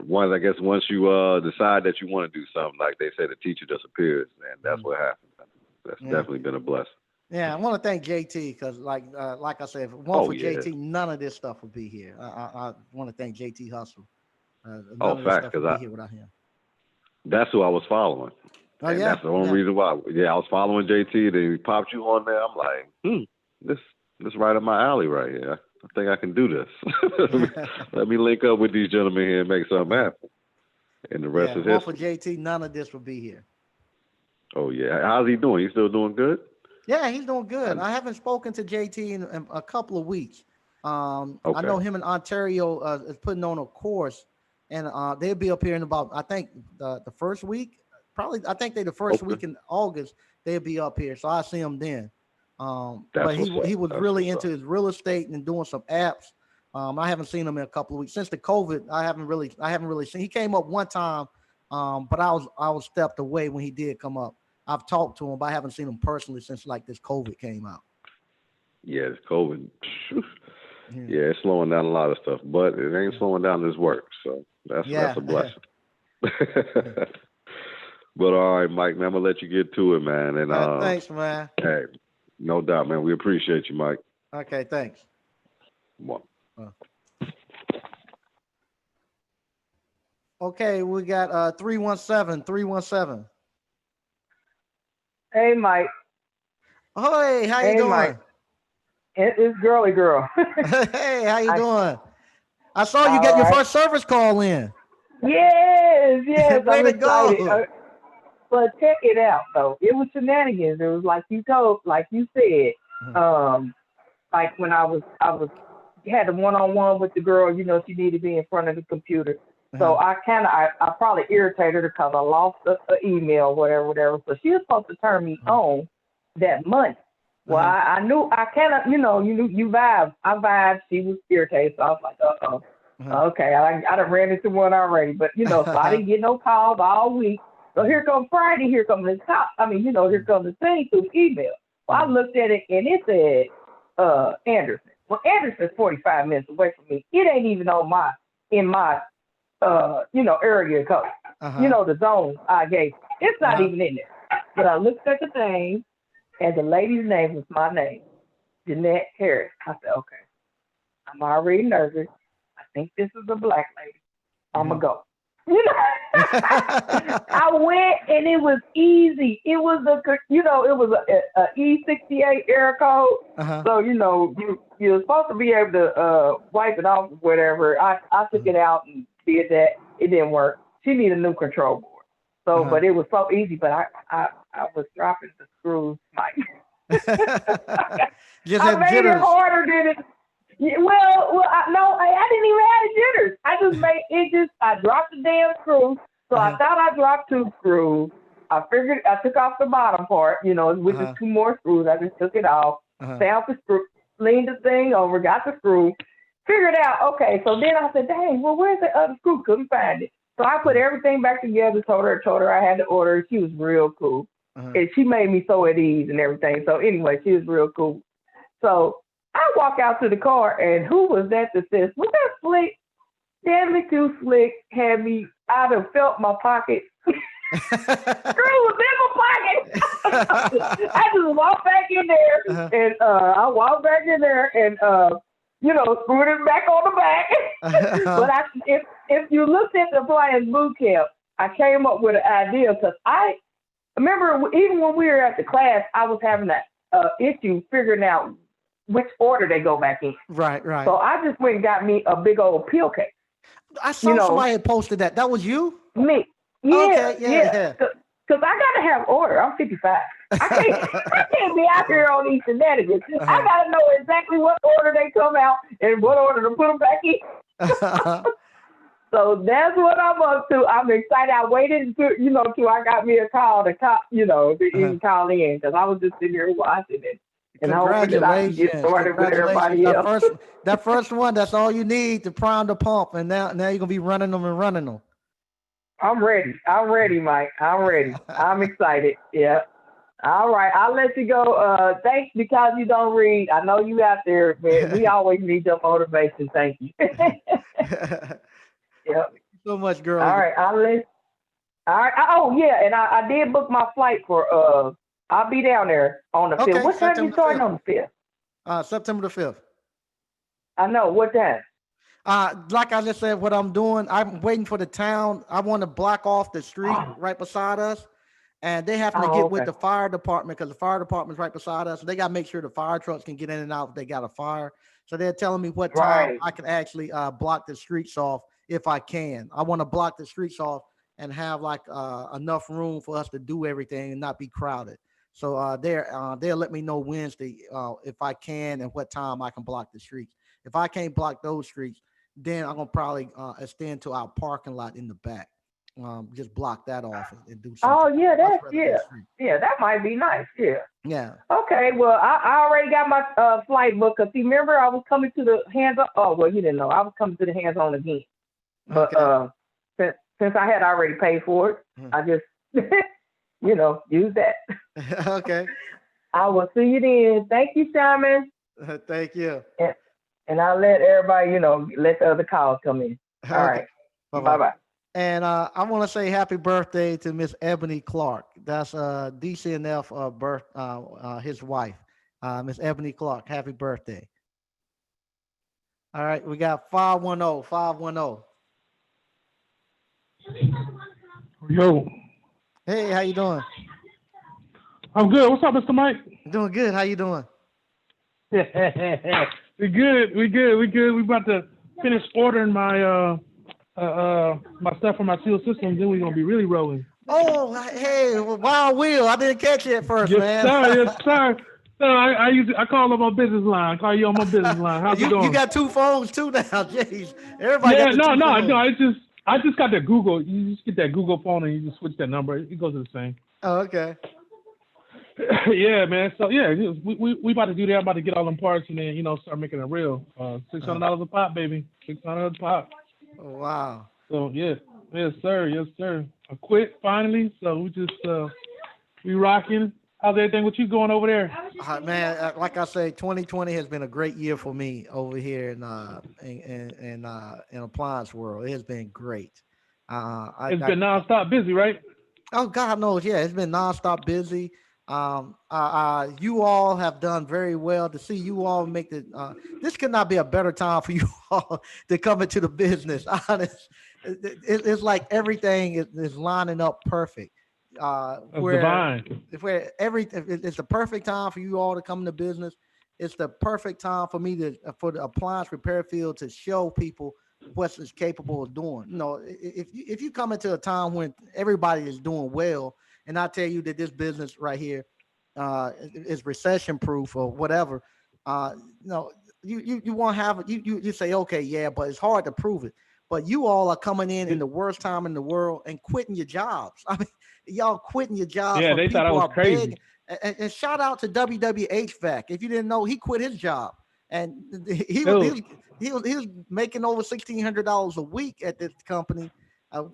once you decide that you want to do something, like they say, the teacher disappears, and that's what happened. That's definitely been a blessing. Yeah, I want to thank JT because, like I said, if it weren't for JT, none of this stuff would be here. I want to thank JT Hustle. Facts, because I be here without him. That's who I was following. Oh and that's the only reason why. Yeah, I was following JT. Then he popped you on there. I'm like, this right up my alley right here. I think I can do this. Let me link up with these gentlemen here and make something happen. And the rest is More for history. JT, none of this would be here. Oh yeah, how's he doing? He still doing good? Yeah, he's doing good. I- I haven't spoken to JT in a couple of weeks. I Okay. know him in Ontario is putting on a course, and they'll be up here in about, I think, the first week. Probably, I think they the first Okay. week in August they'll be up here, so I see him then. But That's he what's up. he was That's really what's into up. his real estate and doing some apps. I haven't seen him in a couple of weeks since the COVID. I haven't really seen. He came up one time, but I was stepped away when he did come up. I've talked to him, but I haven't seen him personally since like this COVID came out. Yeah, it's COVID. Yeah. Yeah, it's slowing down a lot of stuff, but it ain't slowing down his work. So that's Yeah. a blessing. But all right, Mike, man, I'm gonna let you get to it, man. And Thanks, man. hey, no doubt, man. We appreciate you, Mike. Okay, thanks. One. Okay, we got 317. Hey, Mike. Hey, how you Hey, doing? Mike. It's girly girl. Hey, how you doing? I saw you All get your right. first service call in. Yes, Way I'm to excited. go. But check it out, though. It was shenanigans. It was like you said. Like when I had a one-on-one with the girl. You know, she needed to be in front of the computer. So I probably irritated her because I lost an email, whatever. So she was supposed to turn me on that Monday. Well, I knew I cannot, you vibe. I vibed. She was irritated. So I was like, okay. I done ran into one already. But, so I didn't get no calls all week. So here comes Friday. Here comes the top. Here comes the thing through the email. Well, I looked at it and it said Anderson. Well, Anderson's 45 minutes away from me. It ain't even in my area code. The zone I gave. It's not even in there. But I looked at the thing, and the lady's name was my name, Jeanette Harris. I said, okay, I'm already nervous. I think this is a black lady. I'm going to go. I went, and it was easy. It was a E68 error code. So, you're supposed to be able to wipe it off or whatever. I took it out and did that. It didn't work. She needed a new control board. So, but it was so easy. But I was dropping the screws, Mike. Just I had made jitters. it harder than it. I didn't even have the jitters. I just made it. I dropped the damn screw. So I thought I dropped 2 screws. I figured I took off the bottom part, which is 2 more screws. I just took it off, found the screw, leaned the thing over, got the screw, figured out, okay. So then I said, dang, well, where's the other screw? Couldn't find it. So I put everything back together, told her I had to order. She was real cool. And she made me so at ease and everything. So anyway, she was real cool. So I walk out to the car, and who was that says, was that Slick? Damn it, too Slick. Had me, I'd have felt my pocket. Screw was in my pocket. I just walked back in there, and I walked back in there and, screwed it back on the back. But if you looked at the Appliance Boot Camp, I came up with an idea because I remember even when we were at the class, I was having that issue figuring out which order they go back in. Right. So I just went and got me a big old pill case. I saw somebody had posted that. That was you? Me. Yeah. Okay, yeah. Because I got to have order. I'm 55. I can't be out here on these shenanigans. I got to know exactly what order they come out and what order to put them back in. So that's what I'm up to. I'm excited. I waited till I got me a call to even call in because I was just sitting here watching it. And hopefully that I can get started with everybody else. That first one, that's all you need to prime the pump. And now you're going to be running them. I'm ready, Mike. I'm ready. I'm excited. Yeah. All right. I'll let you go. Thanks because you don't read. I know you out there, man. We always need your motivation. Thank you. Yep. Thank you so much, girl. All right. All right. Oh, yeah. And I did book my flight for, I'll be down there on the 5th. What time you starting on the 5th? September the 5th. I know. What time? Like I just said, what I'm doing, I'm waiting for the town. I want to block off the street right beside us. And they have to get with the fire department because the fire department's right beside us. So they got to make sure the fire trucks can get in and out if they got a fire. So they're telling me what time I can actually block the streets off if I can. I want to block the streets off and have like enough room for us to do everything and not be crowded. So they'll let me know Wednesday if I can and what time I can block the streets. If I can't block those streets, then I'm gonna probably extend to our parking lot in the back. Just block that off and do Oh something. yeah, Much that's rather than yeah, street. yeah. That might be nice. Yeah. Yeah. Okay. Well, I already got my flight book. Cause see, remember I was coming to the hands on. Oh well, he didn't know. I was coming to the hands on again. But Okay. since I had already paid for it, I just use that. Okay. I will see you then. Thank you, Simon. Thank you. And I'll let everybody, let the other calls come in. All Okay. right. Bye Bye bye. bye. And I want to say happy birthday to Miss Ebony Clark. That's DCNF his wife, Miss Ebony Clark. Happy birthday. All right, we got 510, 510. Yo, Hey, how you doing? I'm good. What's up, Mr. Mike? Doing good. How you doing? We good. We about to finish ordering my my stuff from my seal system. Then we're gonna be really rolling. Oh, hey, Wild Will. I didn't catch you at first, Yes, man. sir. Yes, sir. So I call on my business line. I call you on my business line. How's it you going? got two phones too now. Jeez, everybody Yeah, got the two phones. no. I just got that Google. You just get that Google phone and you just switch that number. It goes to the same. Oh, okay. Yeah, man. So yeah, we about to do that. I'm about to get all them parts and then start making it real. $600 a pop, baby. $600 a pop. Oh, wow. So yeah, yes sir. I quit finally. So we just we rocking. How's everything with you going over there? Man, like I say, 2020 has been a great year for me over here in appliance world. It has been great. It's been nonstop busy, right? Oh, God knows, yeah, it's been nonstop busy. You all have done very well. To see you all make this could not be a better time for you all to come into the business. Honest, it's like everything is lining up perfect. Divine. It's the perfect time for you all to come into business. It's the perfect time for me for the appliance repair field to show people what it's capable of doing. If you come into a time when everybody is doing well, and I tell you that this business right here is recession proof or whatever, you won't have you say, okay, yeah, but it's hard to prove it. But you all are coming in the worst time in the world and quitting your jobs. I mean, y'all quitting your jobs. Yeah, When they thought I people was are crazy. big. And shout out to WWHVAC. If you didn't know, he quit his job, and he was making over $1,600 a week at this company.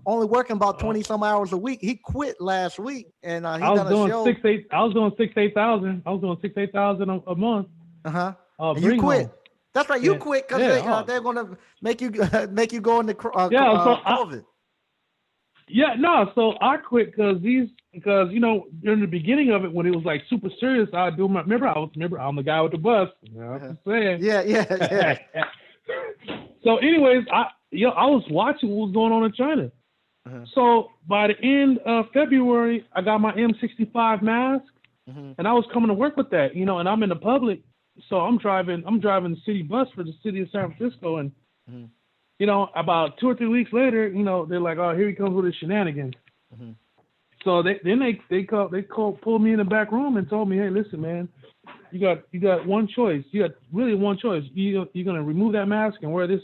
Only working about 20 some hours a week. He quit last week, and he I was done a doing show. 6,000, 8,000. I was doing 8,000 a month. And you quit. Home. That's right. You quit because they're gonna make you go into COVID. So I quit because during the beginning of it when it was like super serious, I do my remember I'm the guy with the bus. I'm saying. Yeah. So anyways, I was watching what was going on in China. So by the end of February, I got my M65 mask, and I was coming to work with that, and I'm in the public, so I'm driving the city bus for the city of San Francisco, and about 2 or 3 weeks later, they're like, oh, here he comes with his shenanigans. So they pulled me in the back room and told me, hey, listen, man, you got one choice. You got really one choice. You're gonna remove that mask and wear this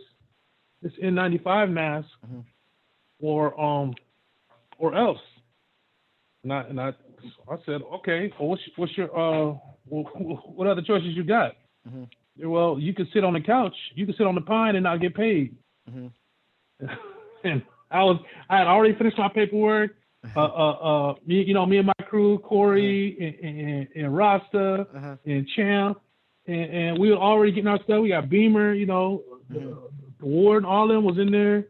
N95 mask, or else. And I said, okay. Well, what's your what other choices you got? Well, you can sit on the couch. You can sit on the pine and not get paid. And I had already finished my paperwork. Me and my crew, Corey and Rasta and Champ, and we were already getting our stuff. We got Beamer, the Ward, all of them was in there,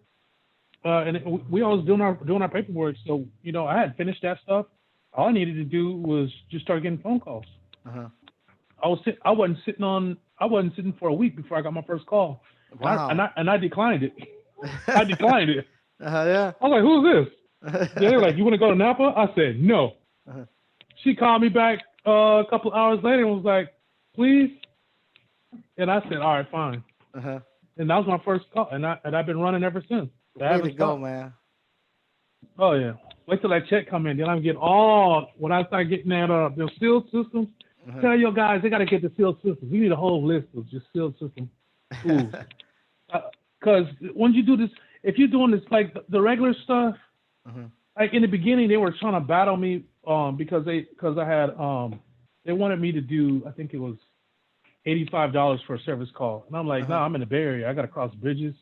and we all was doing our paperwork. So I had finished that stuff. All I needed to do was just start getting phone calls. I wasn't sitting for a week before I got my first call. Wow. And I declined it. I declined it. Yeah. I was like, who's this? They were like, you want to go to Napa? I said, no. She called me back a couple of hours later and was like, please. And I said, all right, fine. And that was my first call. And I've been running ever since. Way to go, man. Oh yeah. Wait till that check come in. Then I'm getting all when I start getting that the sealed systems. Tell your guys they gotta get the sealed systems. We need a whole list of just sealed system tools. Because when you do this, if you're doing this like the regular stuff, like in the beginning they were trying to battle me because I had they wanted me to do I think it was $85 for a service call, and I'm like, no, I'm in the Bay Area. I gotta cross bridges.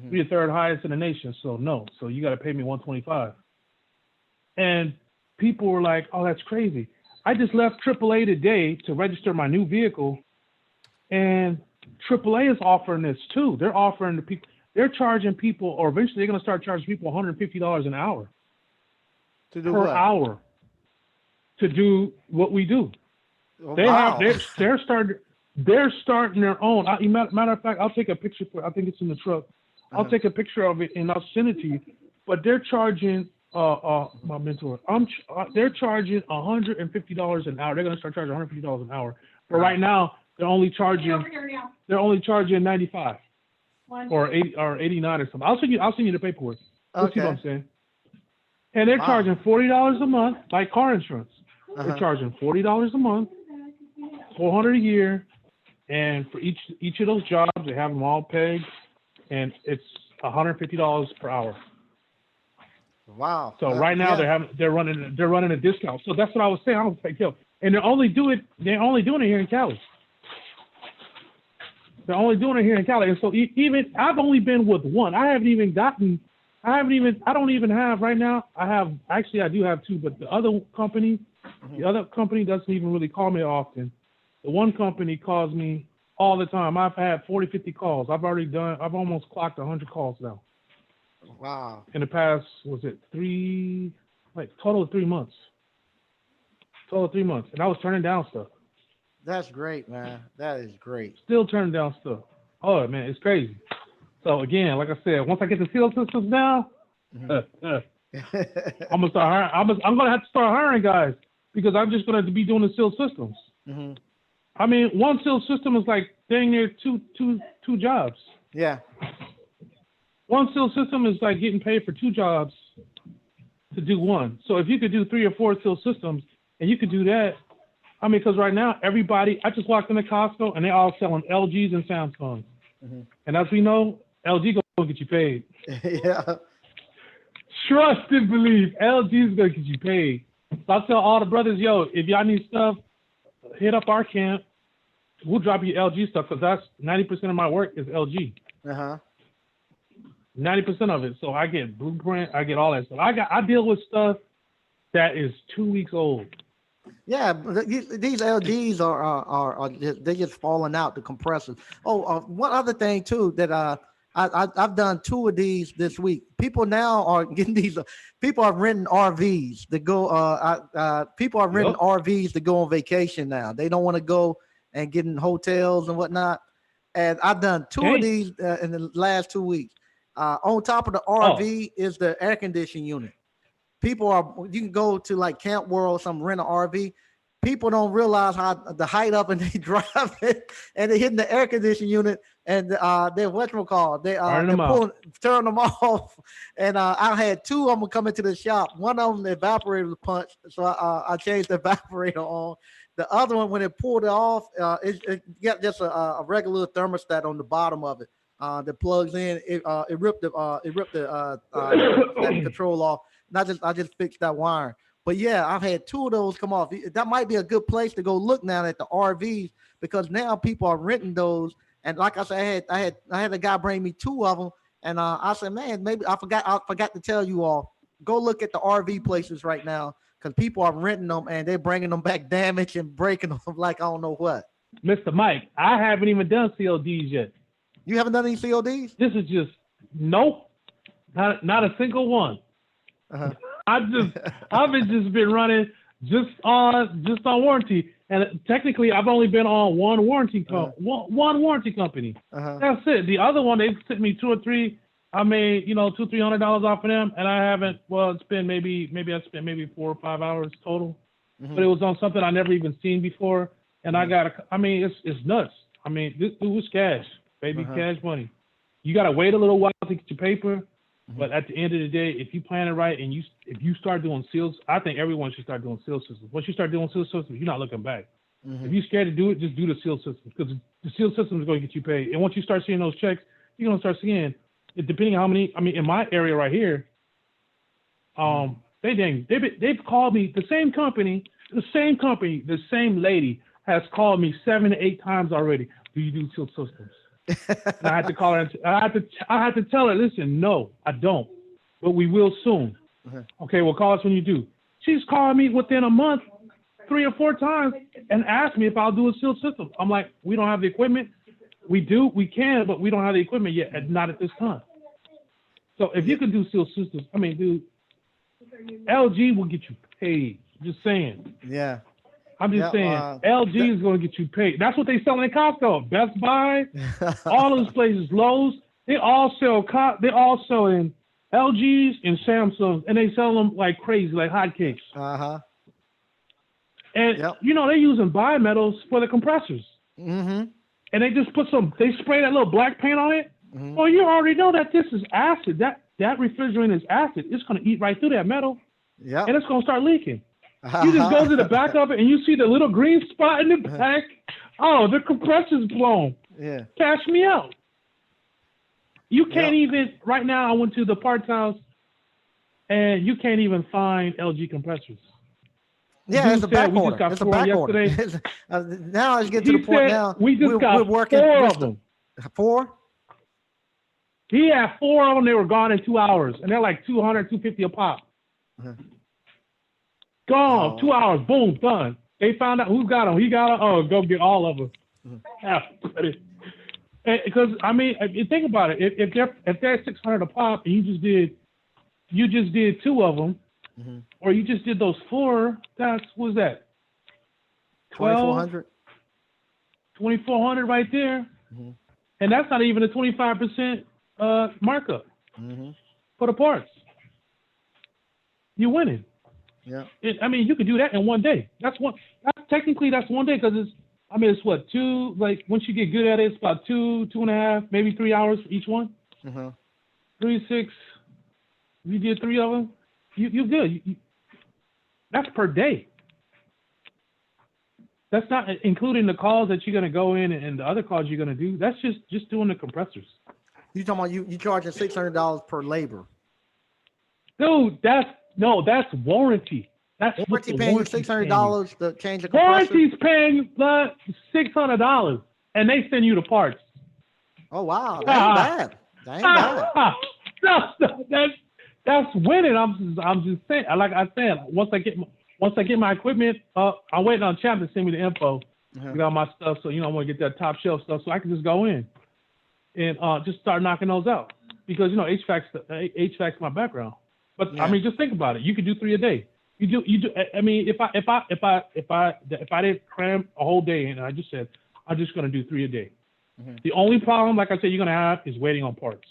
We're the third highest in the nation, so no. So you gotta pay me $125. And people were like, oh, that's crazy. I just left AAA today to register my new vehicle, and AAA is offering this too. They're offering the people. They're charging people, or eventually they're gonna start charging people $150 an hour to do per what? hour to do what we do. Oh, They wow. they're starting their own. Matter of fact, I'll take a picture I think it's in the truck. I'll take a picture of it and I'll send it to you. But they're charging my mentor. They're charging $150 an hour. They're gonna start charging $150 an hour. But right now they're only charging 95 or 80 or 89 or something. I'll send you the paperwork. You'll see what I'm saying. And they're charging $40 a month, like car insurance. They're charging $40 a month, $400 a year, and for each of those jobs, they have them all pegged, and it's $150 per hour. Wow. So right now they're running a discount. So that's what I was saying. I was like, yo, and they're only doing it here in Cali. They're only doing it here in Cali. And so even I've only been with one. I don't even have right now. I do have two, but the other company doesn't even really call me often. The one company calls me all the time. I've had 40, 50 calls. I've almost clocked 100 calls now. Wow. In the past, was it total of 3 months. And I was turning down stuff. That's great, man. That is great. Still turning down stuff. Oh man, it's crazy. So again, like I said, once I get the field systems down, I'm gonna start hiring. I'm gonna have to start hiring guys because I'm just gonna be doing the seal systems. I mean, one seal system is like dang near two jobs. Yeah. One seal system is like getting paid for 2 jobs to do one. So if you could do 3 or 4 seal systems, and you could do that, I mean, because right now I just walked into Costco and they're all selling LGs and Samsungs, and as we know, LG gonna get you paid. Yeah. Trust and believe, LG is gonna get you paid. So I tell all the brothers, yo, if y'all need stuff, hit up our camp. We'll drop you LG stuff because that's 90% of my work is LG. 90% of it. So I get blueprint, I get all that stuff. I deal with stuff that is 2 weeks old. Yeah, these LGs are they're just falling out, the compressors. One other thing too that I've done 2 of these this week. People now are getting these. People are renting RVs to go. People are renting RVs to go on vacation now. They don't want to go and get in hotels and whatnot. And I've done 2 of these in the last 2 weeks. On top of the RV is the air conditioning unit. You can go to like Camp World, some rent an RV. People don't realize how the height up and they drive it and they hitting the air conditioning unit and they're whatchamacallit. Turn them off. And I had 2 of them come into the shop. One of them, the evaporator was punched, so I changed the evaporator on. The other one, when it pulled it off, it got just a regular thermostat on the bottom of it that plugs in. It ripped the control off. And I just fixed that wire. But yeah, I've had 2 of those come off. That might be a good place to go look now at the RVs because now people are renting those. And like I said, I had a guy bring me 2 of them, and I said, man, maybe I forgot to tell you all, go look at the RV places right now because people are renting them and they're bringing them back damaged and breaking them like I don't know what. Mr. Mike, I haven't even done CODs yet. You haven't done any CODs? This is just nope, not a single one. I've been running just on warranty, and technically I've only been on one warranty one warranty company. That's it. The other one they sent me 2 or 3. I made $200-300 off of them, and I haven't. Well, it's been maybe I spent maybe 4 or 5 hours total, but it was on something I never even seen before, and it's nuts. I mean, it was cash, baby, cash money. You gotta wait a little while to get your paper. But at the end of the day, if you plan it right and if you start doing seals, I think everyone should start doing seal systems. Once you start doing seal systems, you're not looking back. If you're scared to do it, just do the seal system, because the seal system is going to get you paid. And once you start seeing those checks, you're going to start seeing it, depending on how many. I mean, in my area right here, they've called me, the same company, the same lady has called me 7 to 8 times already. Do you do seal systems? And I had to call her. I had to tell her, listen, no, I don't, but we will soon. Okay, well, call us when you do. She's calling me within a month 3 or 4 times and asked me if I'll do a seal system. I'm like, we don't have the equipment. We can, but we don't have the equipment yet, and not at this time. So if you can do seal systems, I mean, dude, LG will get you paid. Just saying. Yeah. I'm just saying, LG is going to get you paid. That's what they sell in Costco, Best Buy, all those places, Lowe's. They all sell in LGs and Samsungs, and they sell them like crazy, like hotcakes. And they're using bimetals for the compressors. And they just they spray that little black paint on it. Well, you already know that this is acid. That refrigerant is acid. It's going to eat right through that metal. And it's going to start leaking. You just go to the back of it and you see the little green spot in the back. Oh, the compressor's blown. Yeah. Cash me out. You can't even, right now I went to the parts house and you can't even find LG compressors. Yeah, it's a back order. It's a back order. Now let's get to the point now. We're working 4 of them. 4? He had 4 of them. They were gone in 2 hours. And they're like $200, $250 a pop. Gone. 2 hours. Boom. Done. They found out who got them. He got them. Oh, go get all of them. Because I mean, think about it. If they're $600 a pop, and you just did 2 of them, or you just did those 4. That's what's that? 2,400. 2,400 right there, and that's not even a 25% markup for the parts. You're winning. Yeah. I mean, you could do that in one day. Technically that's one day, because it's what, 2, like once you get good at it, it's about 2.5, maybe 3 hours for each one. 3, 6. You did 3 of them. You're good. That's per day. That's not including the calls that you're gonna go in and the other calls you're gonna do. That's just doing the compressors. You talking about you charging $600 per labor? Dude, that's warranty. That's warranty paying you $600 to change the compressor. Warranty's paying you $600, and they send you the parts. Oh wow, that ain't bad. No, that's winning. I'm just saying. Like I said, once I get my equipment, I'm waiting on Champ to send me the info. Get all my stuff, so I want to get that top shelf stuff, so I can just go in and just start knocking those out, because HVAC's my background. But I mean, just think about it. You could do 3 a day. You do. I mean, if I didn't cram a whole day, and I just said I'm just going to do 3 a day. The only problem, like I said, you're going to have is waiting on parts.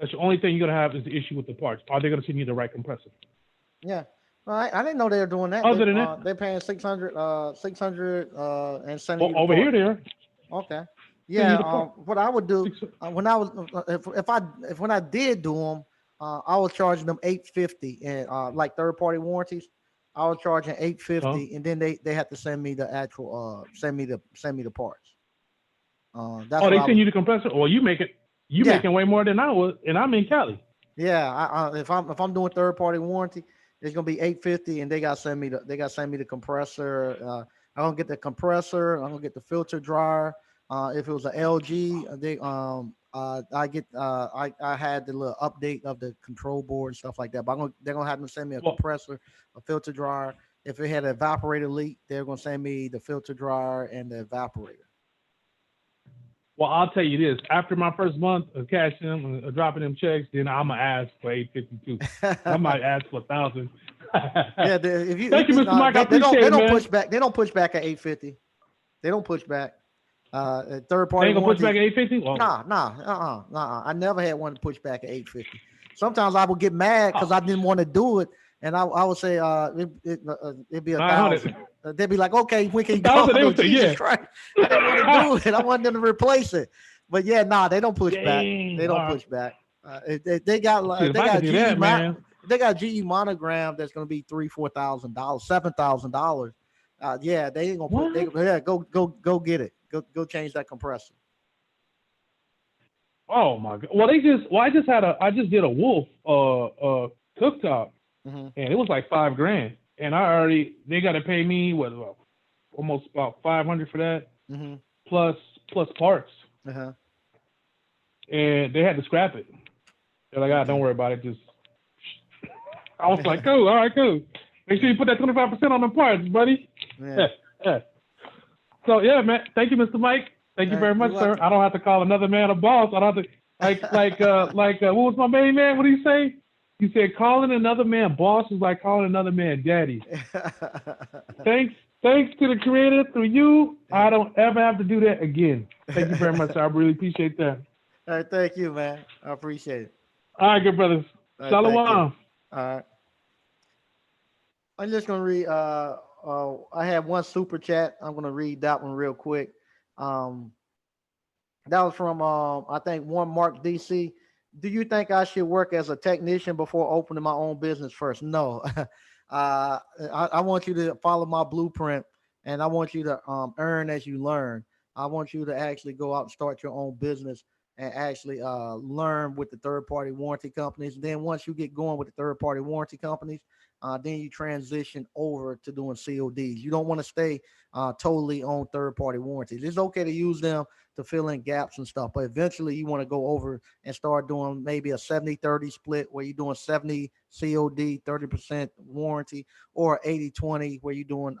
That's the only thing you're going to have is the issue with the parts. Are they going to send you the right compressor? Yeah. Well, I didn't know they were doing that. Other than that, they're paying $600 and sending. Over here, there. Okay. Yeah. What I would do when I was when I did do them, I was charging them $850 and like third party warranties. I was charging $850, and then they had to send me the actual send me the parts. They send you the compressor, or you make it. You making way more than I was, and I'm in Cali. Yeah, if I'm doing third party warranty, it's gonna be $850, and they gotta send me the compressor. I'm gonna get the compressor. I'm gonna get the filter dryer. If it was an LG, I had the little update of the control board and stuff like that. But they're gonna have them send me a compressor, a filter dryer. If it had an evaporator leak, they're gonna send me the filter dryer and the evaporator. Well, I'll tell you this: after my first month of cashing them, dropping them checks, then I'm gonna ask for $852. I might ask for $1,000. Yeah, thank you, Mr. Mike. I appreciate it, they don't man. push back. They don't push back at $850. They don't push back. Third party. They ain't gonna push back at $850? Nah. I never had one push back at $850. Sometimes I would get mad because I didn't want to do it, and I would say it'd be $1,000. They'd be like, okay, we can go. They would say, Jesus Christ. I didn't want to do it. I wanted them to replace it. But yeah, they don't push back. They don't push back. They got Shit, if they I could got do GE that, man. they got GE Monogram that's gonna be $3,000, $4,000, $7,000. Yeah, they ain't gonna put. They, What? yeah, go get it. Go change that compressor. Oh my god. Well, I just did a Wolf cooktop, Mm-hmm. and it was like $5,000, and they got to pay me almost about $500 for that, Mm-hmm. plus parts, Uh-huh. and they had to scrap it. They're like, Okay. don't worry about it. Just I was like, cool, all right, cool. Make sure you put that 25% on the parts, buddy. Yeah. So yeah, man. Thank you, Mr. Mike. Thank you very much, sir. I don't have to call another man a boss. I don't have to what was my main man? What did he say? He said calling another man boss is like calling another man daddy. Thanks to the creator through you. I don't ever have to do that again. Thank you very much, sir. I really appreciate that. All right, thank you, man. I appreciate it. All right, good brothers. All right, Shalom. all right. I'm just gonna read. I have one super chat. I'm gonna read that one real quick. That was from I think one Mark DC. Do you think I should work as a technician before opening my own business first? No. I want you to follow my blueprint, and I want you to earn as you learn. I want you to actually go out and start your own business and actually learn with the third party warranty companies. Then once you get going with the third party warranty companies, then you transition over to doing CODs. You don't want to stay totally on third party warranties. It's okay to use them to fill in gaps and stuff, but eventually you want to go over and start doing maybe a 70-30 split where you're doing 70 COD, 30% warranty, or 80-20 where you're doing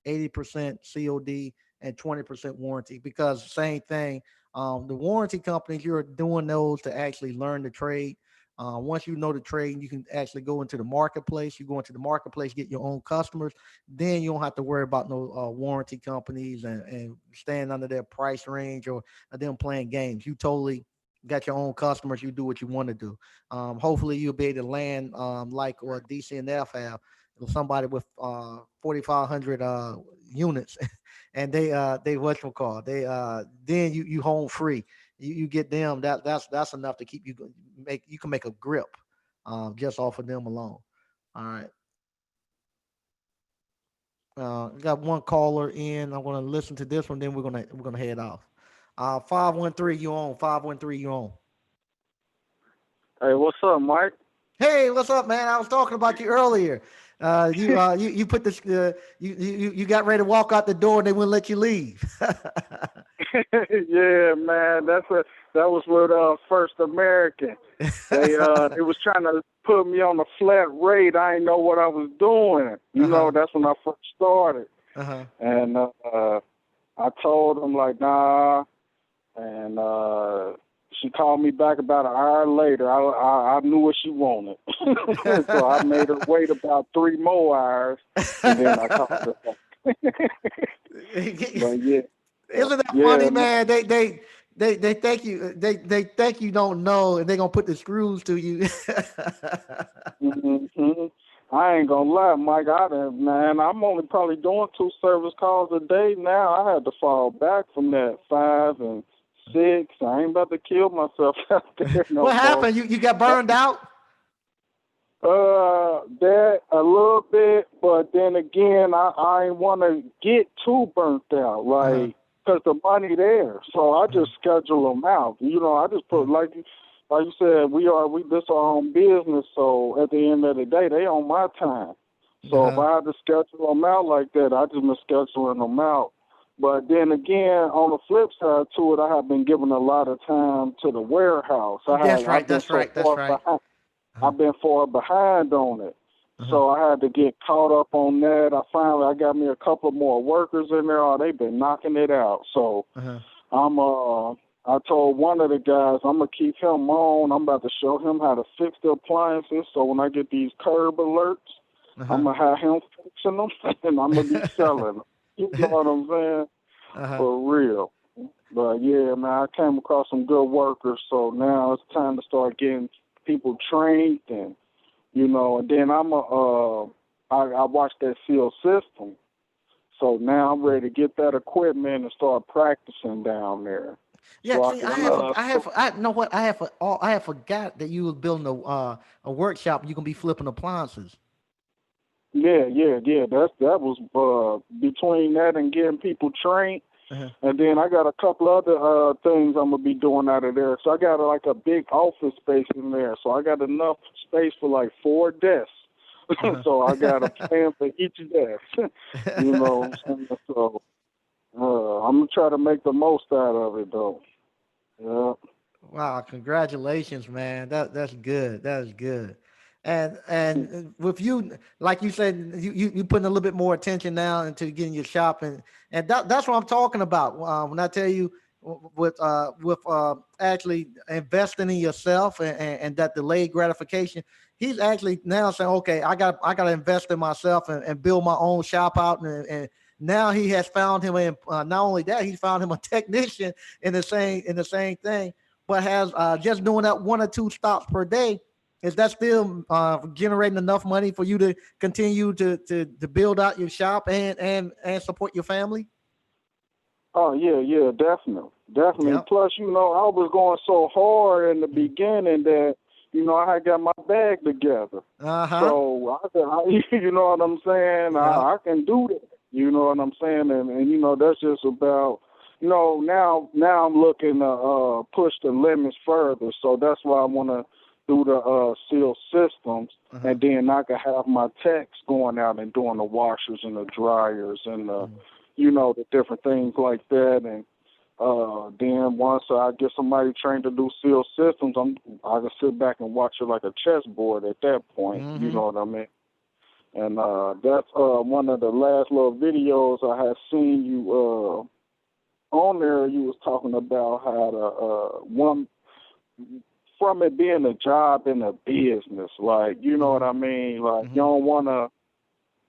80% COD and 20% warranty, because same thing. The warranty companies, you're doing those to actually learn the trade. Once you know the trade, you can actually go into the marketplace. You go into the marketplace, get your own customers. Then you don't have to worry about no warranty companies and staying under their price range or them playing games. You totally got your own customers. You do what you want to do. Hopefully, you'll be able to land like what DC and F have, somebody with 4,500 units, and they whatchamacallit, then you home free. You get them, that's enough to keep you you can make a grip just off of them alone. All right. Got one caller in. I'm gonna listen to this one, then we're gonna head off. 513, you on. 513, you on. Hey, what's up, Mike? Hey, what's up, man? I was talking about you earlier. You put this you got ready to walk out the door and they wouldn't let you leave. Yeah, man, that was with First American. They was trying to put me on a flat rate. I didn't know what I was doing. You know, that's when I first started. And I told them like, nah, and she called me back about an hour later. I knew what she wanted. So I made her wait about 3 more hours, and then I called her back. But yeah. Isn't that funny, man? They think you they think you don't know, and they're gonna put the screws to you. Mm-hmm. I ain't gonna lie, Mike. I'm only probably doing 2 service calls a day now. I had to fall back from that 5 and 6. I ain't about to kill myself out there. No what happened? You got burned out? That a little bit, but then again, I ain't want to get too burnt out, like, because the money there. So I just schedule them out. You know, I just put like you said, we this our own business. So at the end of the day, they on my time. So if I had to schedule them out like that, I just been scheduling them out. But then again, on the flip side to it, I have been giving a lot of time to the warehouse. That's right. I've been far behind on it. So I had to get caught up on that. I got me a couple more workers in there. Oh, they've been knocking it out. So I told one of the guys, I'm going to keep him on. I'm about to show him how to fix the appliances. So when I get these curb alerts, I'm going to have him fixing them, and I'm going to be selling them. You know what I'm saying? For real. But yeah, man, I came across some good workers. So now it's time to start getting people trained, and you know, and then I watched that seal system, so now I'm ready to get that equipment and start practicing down there. Yeah, So see, I have forgot that you was building a workshop. You can be flipping appliances. yeah. That was between that and getting people trained. Uh-huh. And then I got a couple other things I'm gonna be doing out of there. So I got like a big office space in there. So I got enough space for like 4 desks. Uh-huh. So I got a plan for each desk. You know, so I'm gonna try to make the most out of it though. Yeah. Wow, congratulations, man. That's good. That is good. And with you, like you said, you putting a little bit more attention now into getting your shopping, and that's what I'm talking about. When I tell you with actually investing in yourself and that delayed gratification, he's actually now saying, okay, I got to invest in myself and build my own shop out, and now he has found him in not only that, he found him a technician in the same thing, but has just doing that 1 or 2 stops per day. Is that still generating enough money for you to continue to build out your shop and support your family? Oh yeah, definitely. Yep. Plus, I was going so hard in the beginning that I had got my bag together. Uh-huh. So you know what I'm saying? Yep. I can do that. You know what I'm saying? And that's just about now I'm looking to push the limits further. So that's why I want to do the seal systems, and then I can have my techs going out and doing the washers and the dryers and the different things like that. And then once I get somebody trained to do seal systems, I can sit back and watch it like a chessboard at that point. You know what I mean? And that's one of the last little videos I had seen you on there. You was talking about how one from it being a job and a business, like, you know what I mean? Like, you don't want to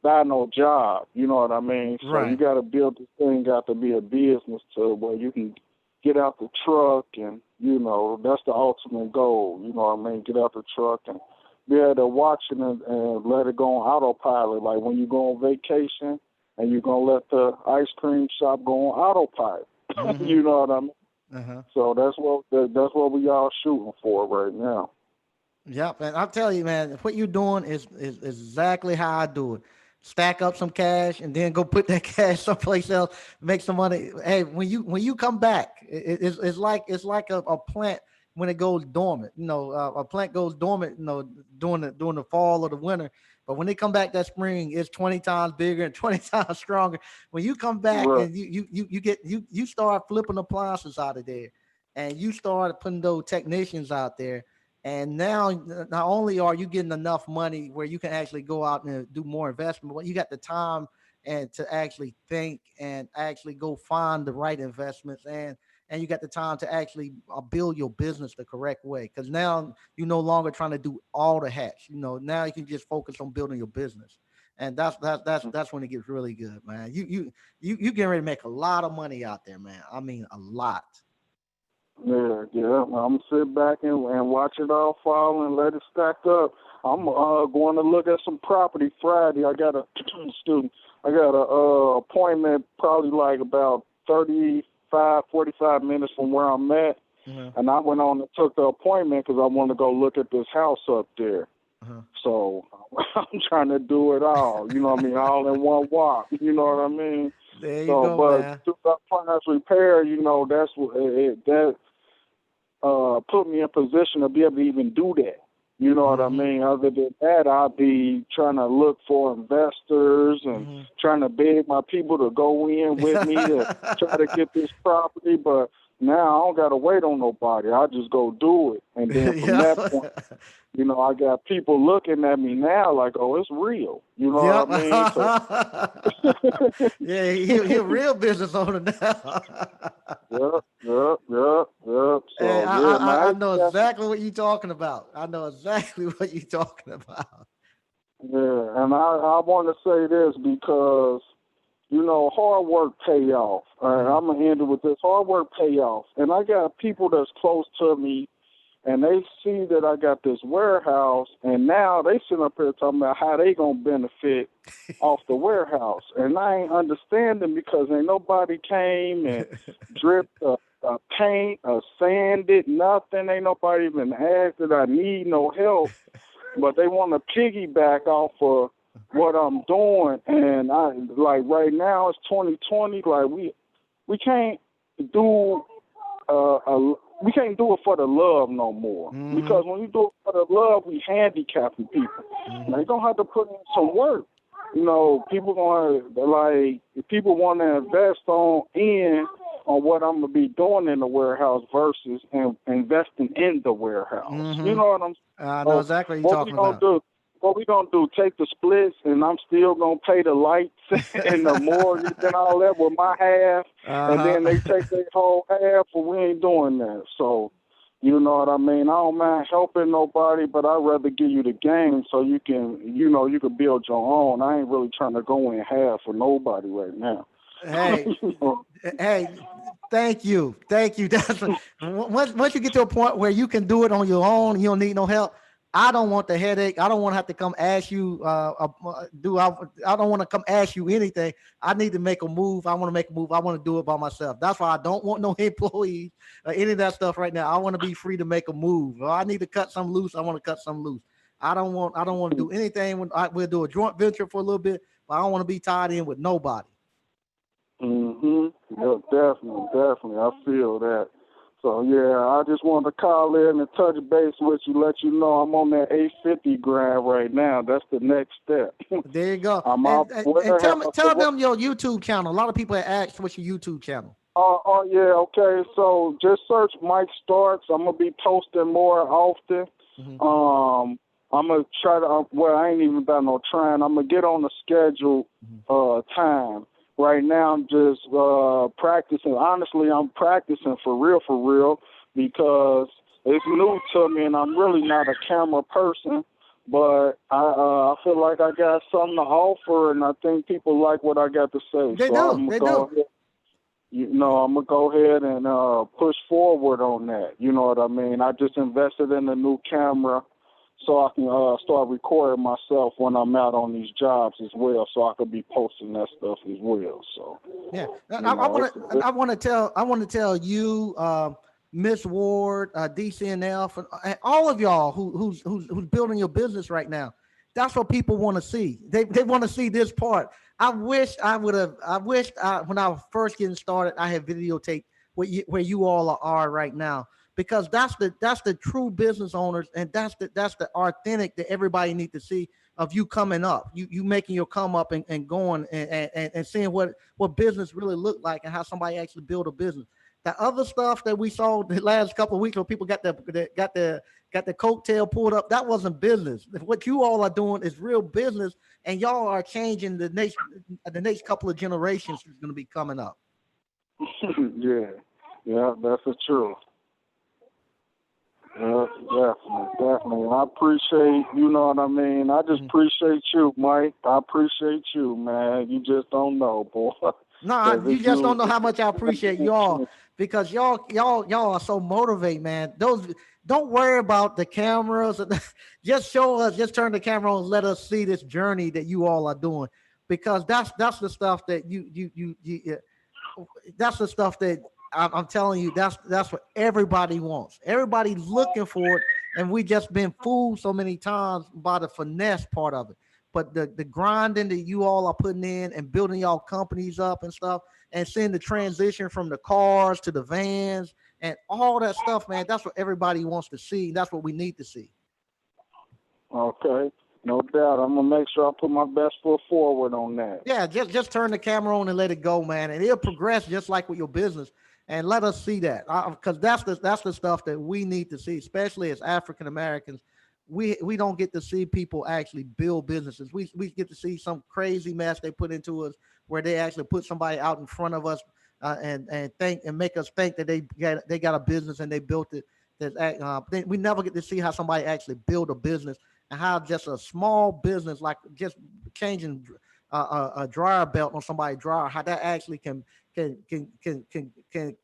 buy no job, you know what I mean? So Right. you got to build this thing, got to be a business to where you can get out the truck and, that's the ultimate goal, you know what I mean? Get out the truck and be able to watch it and let it go on autopilot. Like when you go on vacation and you're going to let the ice cream shop go on autopilot. You know what I mean? So that's what we all shooting for right now. Yep, and I'll tell you, man, what you're doing is exactly how I do it. Stack up some cash and then go put that cash someplace else, make some money. Hey, when you come back, it's like a plant when it goes dormant. A plant goes dormant, during the fall or the winter. But when they come back that spring, it's 20 times bigger and 20 times stronger. When you come back Right. and you start flipping appliances out of there, and you start putting those technicians out there. And now, not only are you getting enough money where you can actually go out and do more investment, but you got the time and to actually think and actually go find the right investments, and you got the time to actually build your business the correct way. Because now you're no longer trying to do all the hats. Now you can just focus on building your business, and that's when it gets really good, man. You getting ready to make a lot of money out there, man. I mean, a lot. Yeah. I'm gonna sit back and watch it all fall and let it stack up. I'm going to look at some property Friday. I got a appointment probably like about 45 minutes from where I'm at, and I went on and took the appointment because I want to go look at this house up there. So I'm trying to do it all. You know what I mean? All in one walk. You know what I mean? There you go, but man. to the appliance repair, that's what that put me in position to be able to even do that. You know what I mean? Other than that, I'll be trying to look for investors and trying to beg my people to go in with me to try to get this property. But now I don't got to wait on nobody. I just go do it. And then from that point, I got people looking at me now like, oh, it's real. You know what I mean? So, yeah, he a real business owner now. Yep. So, Hey, yeah, man. I know exactly what you're talking about. I know exactly what you're talking about. Yeah, and I want to say this because, hard work pay off. I'm going to end it with this. Hard work pay off. And I got people that's close to me, and they see that I got this warehouse, and now they sitting up here talking about how they going to benefit off the warehouse. And I ain't understanding because ain't nobody came and dripped a paint or sand it, nothing. Ain't nobody even asked that I need no help. But they want to piggyback off of what I'm doing. And I like right now it's 2020. Like we can't do we can't do it for the love no more. Because when you do it for the love, we handicapping people. They don't have to put in some work. You know, people want to invest on what I'm gonna be doing in the warehouse versus investing in the warehouse. You know what I'm saying? I know exactly what you're talking about. What we gonna do? Take the splits, and I'm still gonna pay the lights and the mortgage and all that with my half, and then they take their whole half, but we ain't doing that. So, you know what I mean? I don't mind helping nobody, but I'd rather give you the game so you can, you can build your own. I ain't really trying to go in half for nobody right now. Hey, hey, thank you. That's once you get to a point where you can do it on your own, you don't need no help. I don't want the headache. I don't want to have to come ask you. I don't want to come ask you anything. I need to make a move. I want to make a move. I want to do it by myself. That's why I don't want no employees or any of that stuff right now. I want to be free to make a move. If I need to cut some loose, I want to cut some loose. I don't want to do anything. We'll do a joint venture for a little bit, but I don't want to be tied in with nobody. Yeah, definitely. I feel that. So, yeah, I just wanted to call in and touch base with you, let you know I'm on that 850 grind right now. That's the next step. There you go. I'm and tell them your YouTube channel. A lot of people have asked, what's your YouTube channel? Yeah, okay. So just search Mike Starks. I'm going to be posting more often. I'm going to try to, I ain't even done no trying. I'm going to get on the schedule time. Right now, I'm just practicing. Honestly, I'm practicing for real, because it's new to me, and I'm really not a camera person. But I feel like I got something to offer, and I think people like what I got to say. They do. I'm gonna go ahead and push forward on that. You know what I mean? I just invested in a new camera, so I can start recording myself when I'm out on these jobs as well, so I could be posting that stuff as well. So yeah, I want to tell you, Miss Ward, DCNF, and all of y'all who's building your business right now. That's what people want to see. They want to see this part. I wish when I was first getting started, I had videotaped where you all are right now. Because that's the true business owners, and that's the authentic that everybody needs to see of you coming up, you making your come up and going and seeing what business really look like and how somebody actually build a business. The other stuff that we saw the last couple of weeks where people got the coattail pulled up, that wasn't business. What you all are doing is real business, and y'all are changing the next couple of generations that's going to be coming up. Yeah, that's the truth. Definitely. I appreciate, you know what I mean? I just appreciate you, Mike. I appreciate you, man. You just don't know, boy. No, you just don't know how much I appreciate y'all, because y'all are so motivated, man. Don't worry about the cameras. Just show us, just turn the camera on and let us see this journey that you all are doing, because that's the stuff that that's the stuff that I'm telling you, that's what everybody wants. Everybody's looking for it, and we just been fooled so many times by the finesse part of it. But the grinding that you all are putting in and building y'all companies up and stuff, and seeing the transition from the cars to the vans and all that stuff, man, that's what everybody wants to see. That's what we need to see. Okay. No doubt. I'm going to make sure I put my best foot forward on that. Yeah, just turn the camera on and let it go, man. And it'll progress just like with your business. And let us see that, because that's the stuff that we need to see, especially as African Americans. We don't get to see people actually build businesses. We get to see some crazy mess they put into us, where they actually put somebody out in front of us and think and make us think that they got a business and they built it. We never get to see how somebody actually build a business, and how just a small business, like just changing a dryer belt on somebody's dryer, how that actually can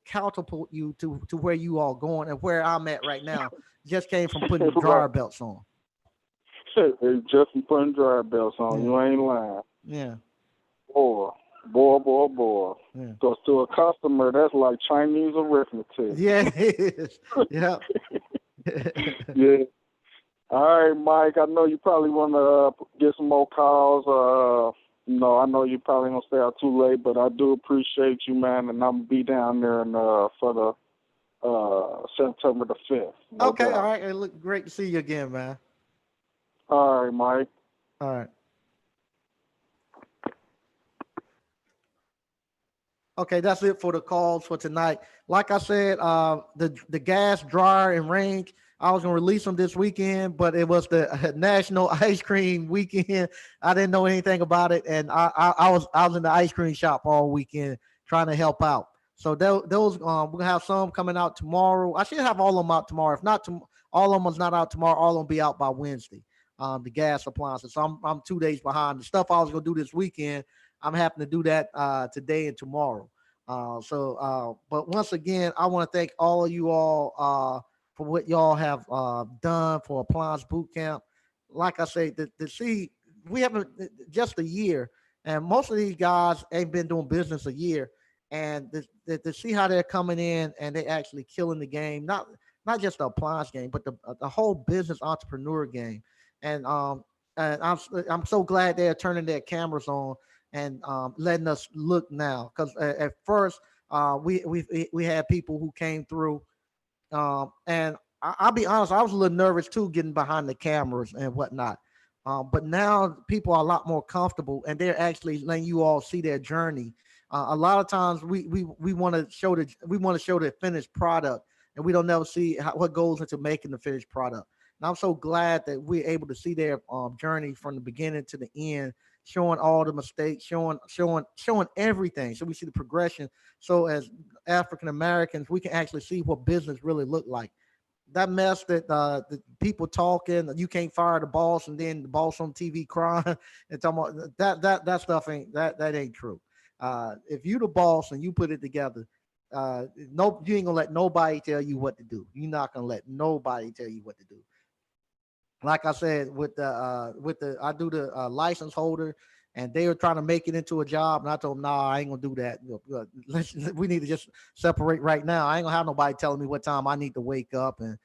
catapult you to where you all going, and where I'm at right now just came from putting dryer belts on. Just from putting dryer belts on. You ain't lying. Yeah. Boy. Boy. Because to a customer, that's like Chinese arithmetic. Yeah, it is. Yeah. Yeah. All right, Mike. I know you probably want to get some more calls. I know you probably gonna stay out too late, but I do appreciate you, man, and I'm gonna be down there and for the September the 5th. Okay, all right. It looked great to see you again, man. All right, Mike. All right. Okay, that's it for the calls for tonight. Like I said, the gas dryer and range, I was gonna release them this weekend, but it was the National Ice Cream Weekend. I didn't know anything about it, and I was in the ice cream shop all weekend trying to help out. So those we're gonna have some coming out tomorrow. I should have all of them out tomorrow. If not, all of them is not out tomorrow. All of them be out by Wednesday. The gas appliances. So I'm 2 days behind. The stuff I was gonna do this weekend, I'm having to do that today and tomorrow. But once again, I want to thank all of you all for what y'all have done for Appliance Boot Camp. Like I say, to see we haven't just a year, and most of these guys ain't been doing business a year, and to see how they're coming in and they actually killing the game, not just the appliance game, but the whole business entrepreneur game, and I'm so glad they're turning their cameras on and letting us look now, because at first we had people who came through, and I'll be honest, I was a little nervous too getting behind the cameras and whatnot, but now people are a lot more comfortable and they're actually letting you all see their journey. A lot of times we want to show the finished product, and we don't never see what goes into making the finished product. And I'm so glad that we're able to see their journey from the beginning to the end, showing all the mistakes, showing everything. So we see the progression. So as African Americans, we can actually see what business really look like. That mess that the people talking, you can't fire the boss, and then the boss on TV crying and talking about that stuff that ain't true. If you the boss and you put it together, no, you ain't gonna let nobody tell you what to do. You're not gonna let nobody tell you what to do. Like I said, I do the license holder, and they were trying to make it into a job, and I told them, nah, I ain't gonna do that. We need to just separate right now. I ain't gonna have nobody telling me what time I need to wake up and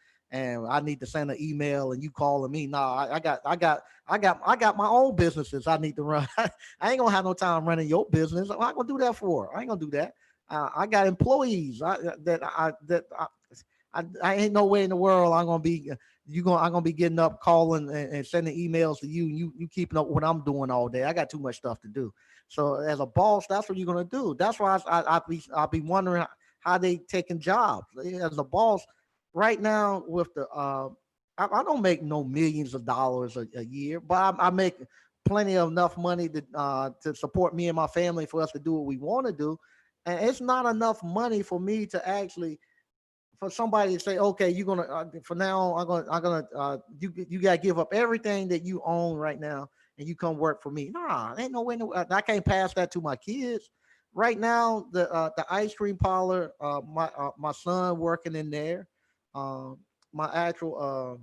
I need to send an email and you calling me. Nah, I got my own businesses I need to run. I ain't gonna have no time running your business. What I gonna do that for? I ain't gonna do that. I got employees I ain't no way in the world I'm gonna be I'm gonna be getting up, calling and sending emails to you. You keeping up with what I'm doing all day. I got too much stuff to do. So as a boss, that's what you're gonna do. That's why I'll be wondering how they taking jobs as a boss right now. With the I don't make no millions of dollars a year, but I make plenty of enough money to support me and my family for us to do what we want to do. And it's not enough money for me to actually, for somebody to say, okay, you're gonna for now, I'm gonna you gotta give up everything that you own right now, and you come work for me. Nah, ain't no way. I can't pass that to my kids. Right now, the ice cream parlor, my son working in there, my actual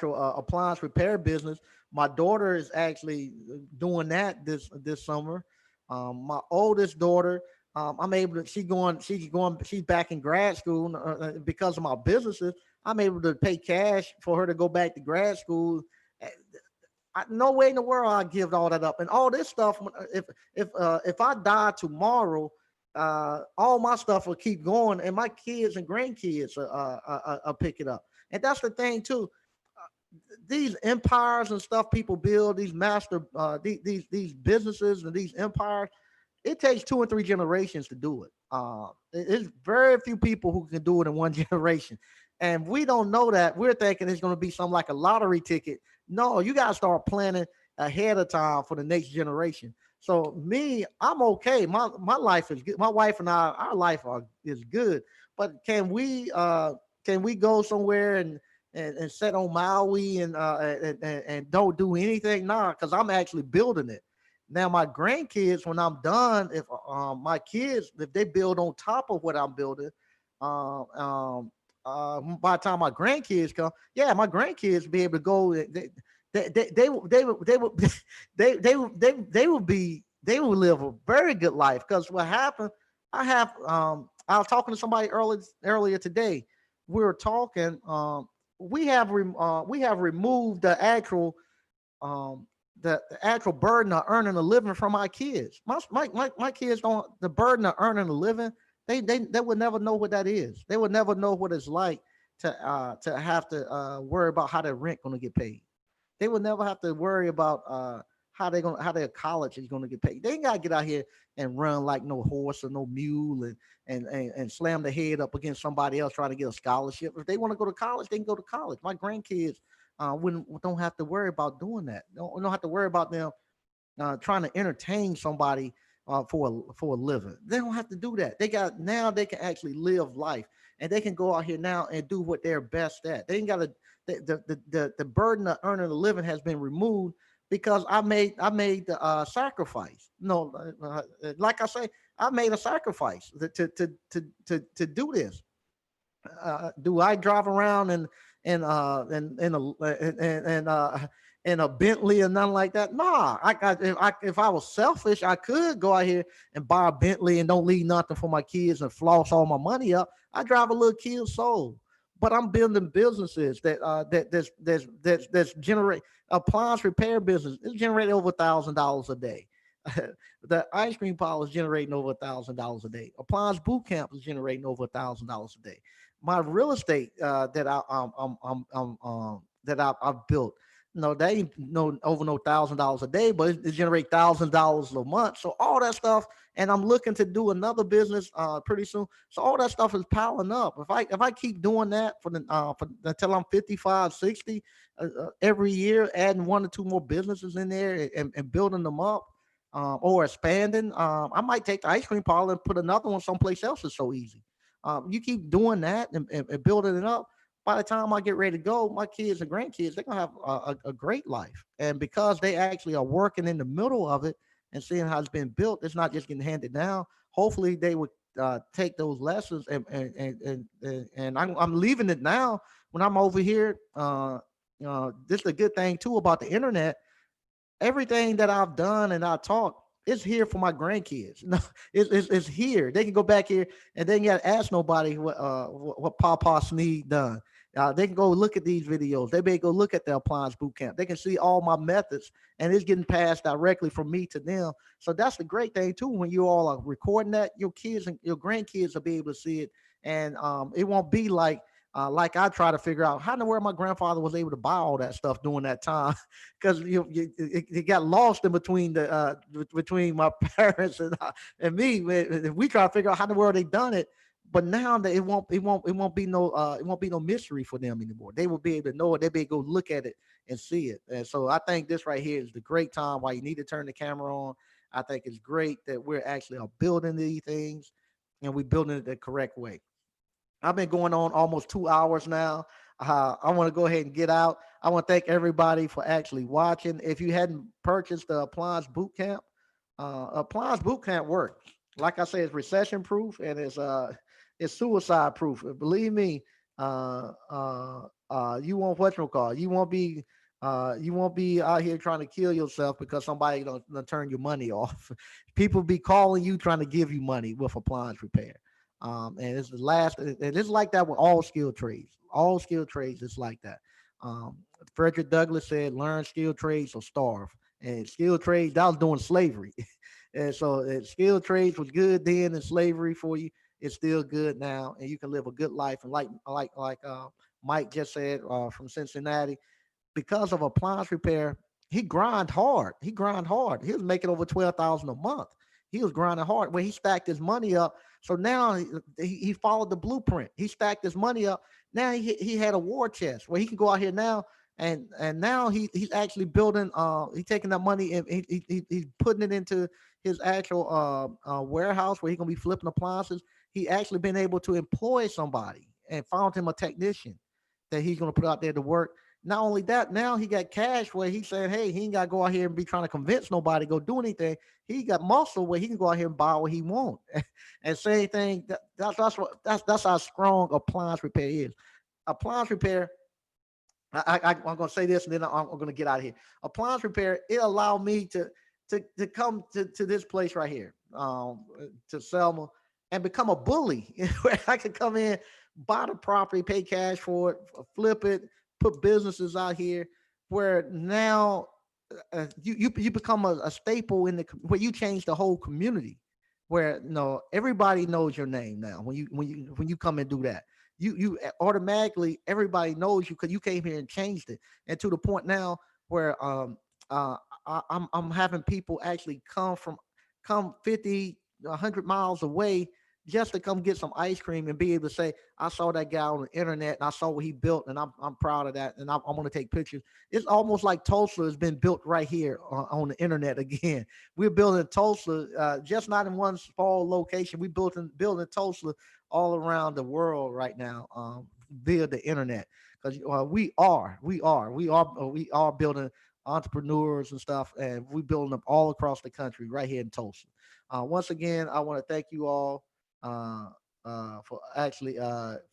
appliance repair business. My daughter is actually doing that this summer. My oldest daughter, I'm able to. She's back in grad school because of my businesses. I'm able to pay cash for her to go back to grad school. No way in the world I give all that up and all this stuff. If I die tomorrow, all my stuff will keep going, and my kids and grandkids will pick it up. And that's the thing too. These empires and stuff people build, these these businesses and these empires, it takes 2 and 3 generations to do it. It's very few people who can do it in one generation, and we don't know that. We're thinking it's going to be something like a lottery ticket. No, you got to start planning ahead of time for the next generation. So me, I'm okay. My life is good. My wife and I, our life is good. But can we go somewhere and sit on Maui and don't do anything? Nah, because I'm actually building it. Now my grandkids, when I'm done, if my kids, if they build on top of what I'm building, by the time my grandkids come, yeah, my grandkids be able to go. They will be they will live a very good life. Because what happened, I was talking to somebody earlier today. We were talking. We have removed um, the actual burden of earning a living from my kids. My kids don't the burden of earning a living. They would never know what that is. They would never know what it's like to have to worry about how their rent going to get paid. They would never have to worry about how their college is going to get paid. They ain't got to get out here and run like no horse or no mule and slam their head up against somebody else trying to get a scholarship. If they want to go to college, they can go to college. My grandkids wouldn't don't have to worry about doing that. Don't have to worry about them trying to entertain somebody for a living. They don't have to do that. They got now they can actually live life and they can go out here now and do what they're best at. They ain't got to the burden of earning a living has been removed because I made the sacrifice. No, like I say, I made a sacrifice to do this. Do I drive around in a Bentley or nothing like that? Nah, if I was selfish, I could go out here and buy a Bentley and don't leave nothing for my kids and floss all my money up. I drive a little Kia Soul, but I'm building businesses that's generate appliance repair business. It's generating over $1,000 a day. The ice cream parlor is generating over $1,000 a day. Appliance Boot Camp is generating over $1,000 a day. My real estate I've built, no, they ain't over no $1,000 a day, but it generate $1,000 a month. So all that stuff, and I'm looking to do another business pretty soon. So all that stuff is piling up. If I keep doing that for until I'm 55, 60, every year, adding one or two more businesses in there and building them up. Or expanding, I might take the ice cream parlor and put another one someplace else. It's so easy. You keep doing that and building it up. By the time I get ready to go, my kids and grandkids, they're gonna have a great life. And because they actually are working in the middle of it and seeing how it's been built, it's not just getting handed down. Hopefully, they would take those lessons and I'm leaving it now when I'm over here. This is a good thing too about the internet. Everything that I've done and I taught is here for my grandkids. No, it's here. They can go back here and they ain't got to ask nobody what Papa Sneed done. They can go look at these videos. They may go look at the Appliance Boot Camp. They can see all my methods, and it's getting passed directly from me to them. So that's the great thing too. When you all are recording that, your kids and your grandkids will be able to see it, and it won't be like I try to figure out how in the world my grandfather was able to buy all that stuff during that time, because it got lost in between between my parents and me. We try to figure out how in the world they done it, but now that it won't be no mystery for them anymore. They will be able to know it. They be able to go look at it and see it. And so I think this right here is the great time why you need to turn the camera on. I think it's great that we're actually building these things and we're building it the correct way. I've been going on almost 2 hours now. I want to go ahead and get out. I want to thank everybody for actually watching. If you hadn't purchased the Appliance Boot Camp works. Like I said, it's recession proof and it's suicide proof. Believe me, you won't what you call. You won't be out here trying to kill yourself because somebody don't turn your money off. People be calling you trying to give you money with appliance repair. And it's the last, and it's like that with all skilled trades. All skilled trades, it's like that. Frederick Douglass said, "Learn skilled trades or starve." And skilled trades, that was doing slavery. And so skilled trades was good then, and slavery for you, it's still good now, and you can live a good life. And like Mike just said from Cincinnati, because of appliance repair, he grind hard. He grind hard. He was making over 12,000 a month. He was grinding hard where he stacked his money up. So now he followed the blueprint. He stacked his money up. Now he had a war chest where he can go out here now and now he's actually building. He's taking that money and he's putting it into his actual warehouse where he's gonna be flipping appliances. He actually been able to employ somebody and found him a technician that he's gonna put out there to work. Not only that, now he got cash where he said, "Hey, he ain't got to go out here and be trying to convince nobody to go do anything. He got muscle where he can go out here and buy what he wants." And same thing. That's how strong appliance repair is. Appliance repair. I'm going to say this, and then I'm going to get out of here. Appliance repair, it allowed me to to come to this place right here, to Selma, and become a bully, where I could come in, buy the property, pay cash for it, flip it, put businesses out here, where now you become a staple in the where you change the whole community, where everybody knows your name now when you come and do that. You automatically, everybody knows you because you came here and changed it, and to the point now where uh I'm having people actually come 50 100 miles away just to come get some ice cream and be able to say, I saw that guy on the internet and I saw what he built, and I'm proud of that, and I'm going to take pictures. It's almost like Tulsa has been built right here on the internet again. We're building Tulsa, just not in one small location. We're building Tulsa all around the world right now, via the internet, because we are building entrepreneurs and stuff, and we building them all across the country right here in Tulsa. Once again, I want to thank you all uh, for actually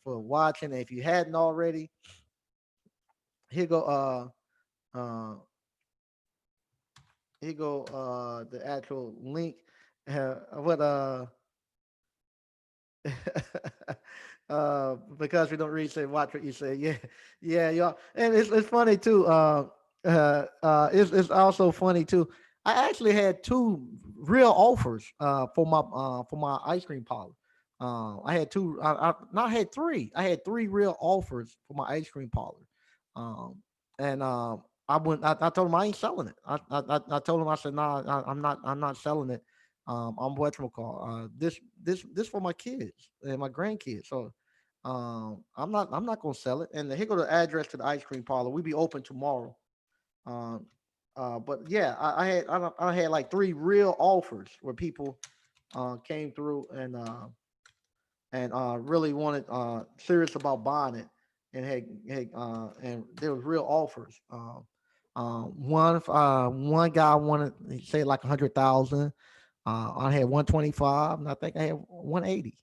for watching. And if you hadn't already, here go uh, here go the actual link. What because we don't really say watch what you say. Yeah, yeah, y'all. And it's funny too. It's also funny too. I actually had two real offers for my ice cream parlor. I had two. I had three. I had three real offers for my ice cream parlor. Um, and I told him I ain't selling it. I told him, I said, nah, I'm not selling it. I'm whatchamacall. This for my kids and my grandkids. So I'm not gonna sell it. And here go the address to the ice cream parlor. We be open tomorrow. Um, but yeah, I had like three real offers where people came through and really wanted serious about buying it, and and there was real offers. One guy wanted, he said like 100,000. I had 125, and I think I had 180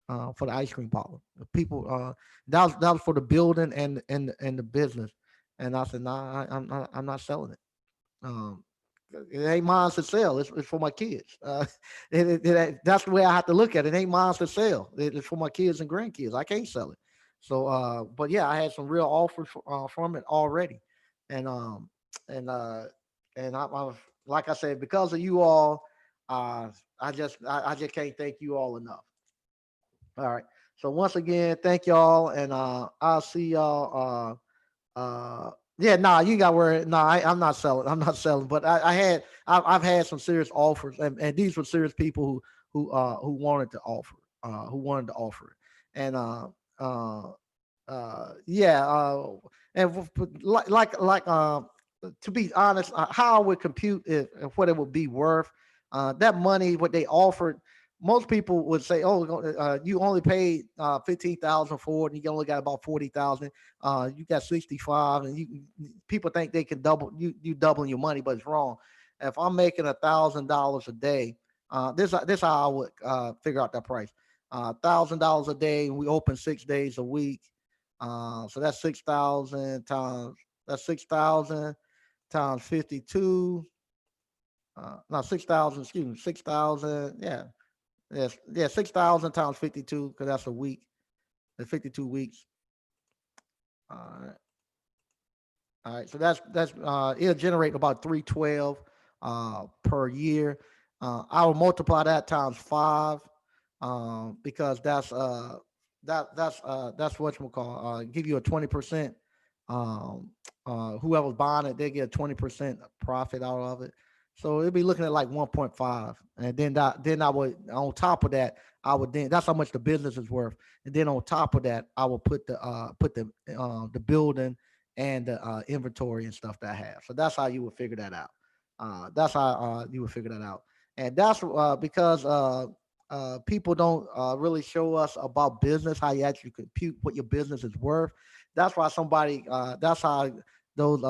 for the ice cream parlor. The people, that was for the building and the business, and I said, nah, I'm not selling it. Um, it ain't mine to sell. It's for my kids. That's the way I have to look at it. It ain't mine to sell. It's for my kids and grandkids. I can't sell it. So, but yeah, I had some real offers from it already, and and uh, I like I said, because of you all, I just can't thank you all enough. All right. So once again, thank y'all, and I'll see y'all. Yeah, nah, you got worried. Nah, I'm not selling. I'm not selling. But I've had some serious offers, and these were serious people who wanted to offer, it, and yeah, to be honest, how I would compute if what it would be worth, that money, what they offered. Most people would say, "Oh, you only paid 15,000 for it, and you only got about 40,000. You got 65, and people think they can double you doubling your money, but it's wrong. If I'm making $1,000 a day, this how I would figure out that price. $1,000 a day, and we open 6 days a week. So that's 6,000 times 52. No, 6,000. Excuse me, 6,000. Yeah, yes, yeah, 6,000 times 52, because that's a week. That's 52 weeks. All right. All right. So that's it'll generate about 312 per year. I will multiply that times five, because that's what we call give you a 20%. Whoever's buying it, they get a 20% profit out of it. So it'll be looking at like 1.5, and then I would, on top of that, that's how much the business is worth, and then on top of that, I will put the building and the inventory and stuff that I have. So that's how you would figure that out. That's how you would figure that out, and that's because people don't really show us about business, how you actually compute what your business is worth. That's why that's how those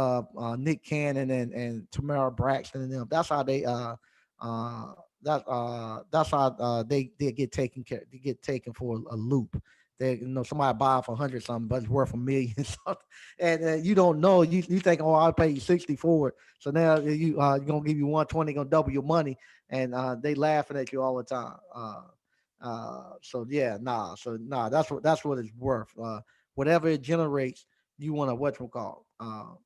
Nick Cannon and Tamara Braxton and them. That's how that's how they get taken for a loop. They, somebody buy for 100 something, but it's worth $1 million. And you don't know. You think, oh, I'll pay you 60 for it. So now you're gonna give you 120, gonna double your money, and they laughing at you all the time. So yeah, nah. So nah, that's what it's worth. Whatever it generates, you want to whatchamacallit.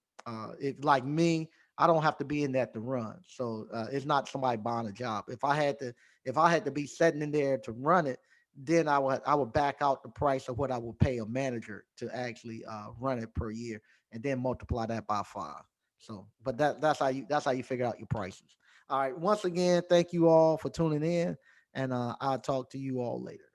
If like me, I don't have to be in that to run. So it's not somebody buying a job. If I had to be sitting in there to run it, then I would back out the price of what I would pay a manager to actually run it per year, and then multiply that by 5. So, but that's how you figure out your prices. All right. Once again, thank you all for tuning in, and I'll talk to you all later.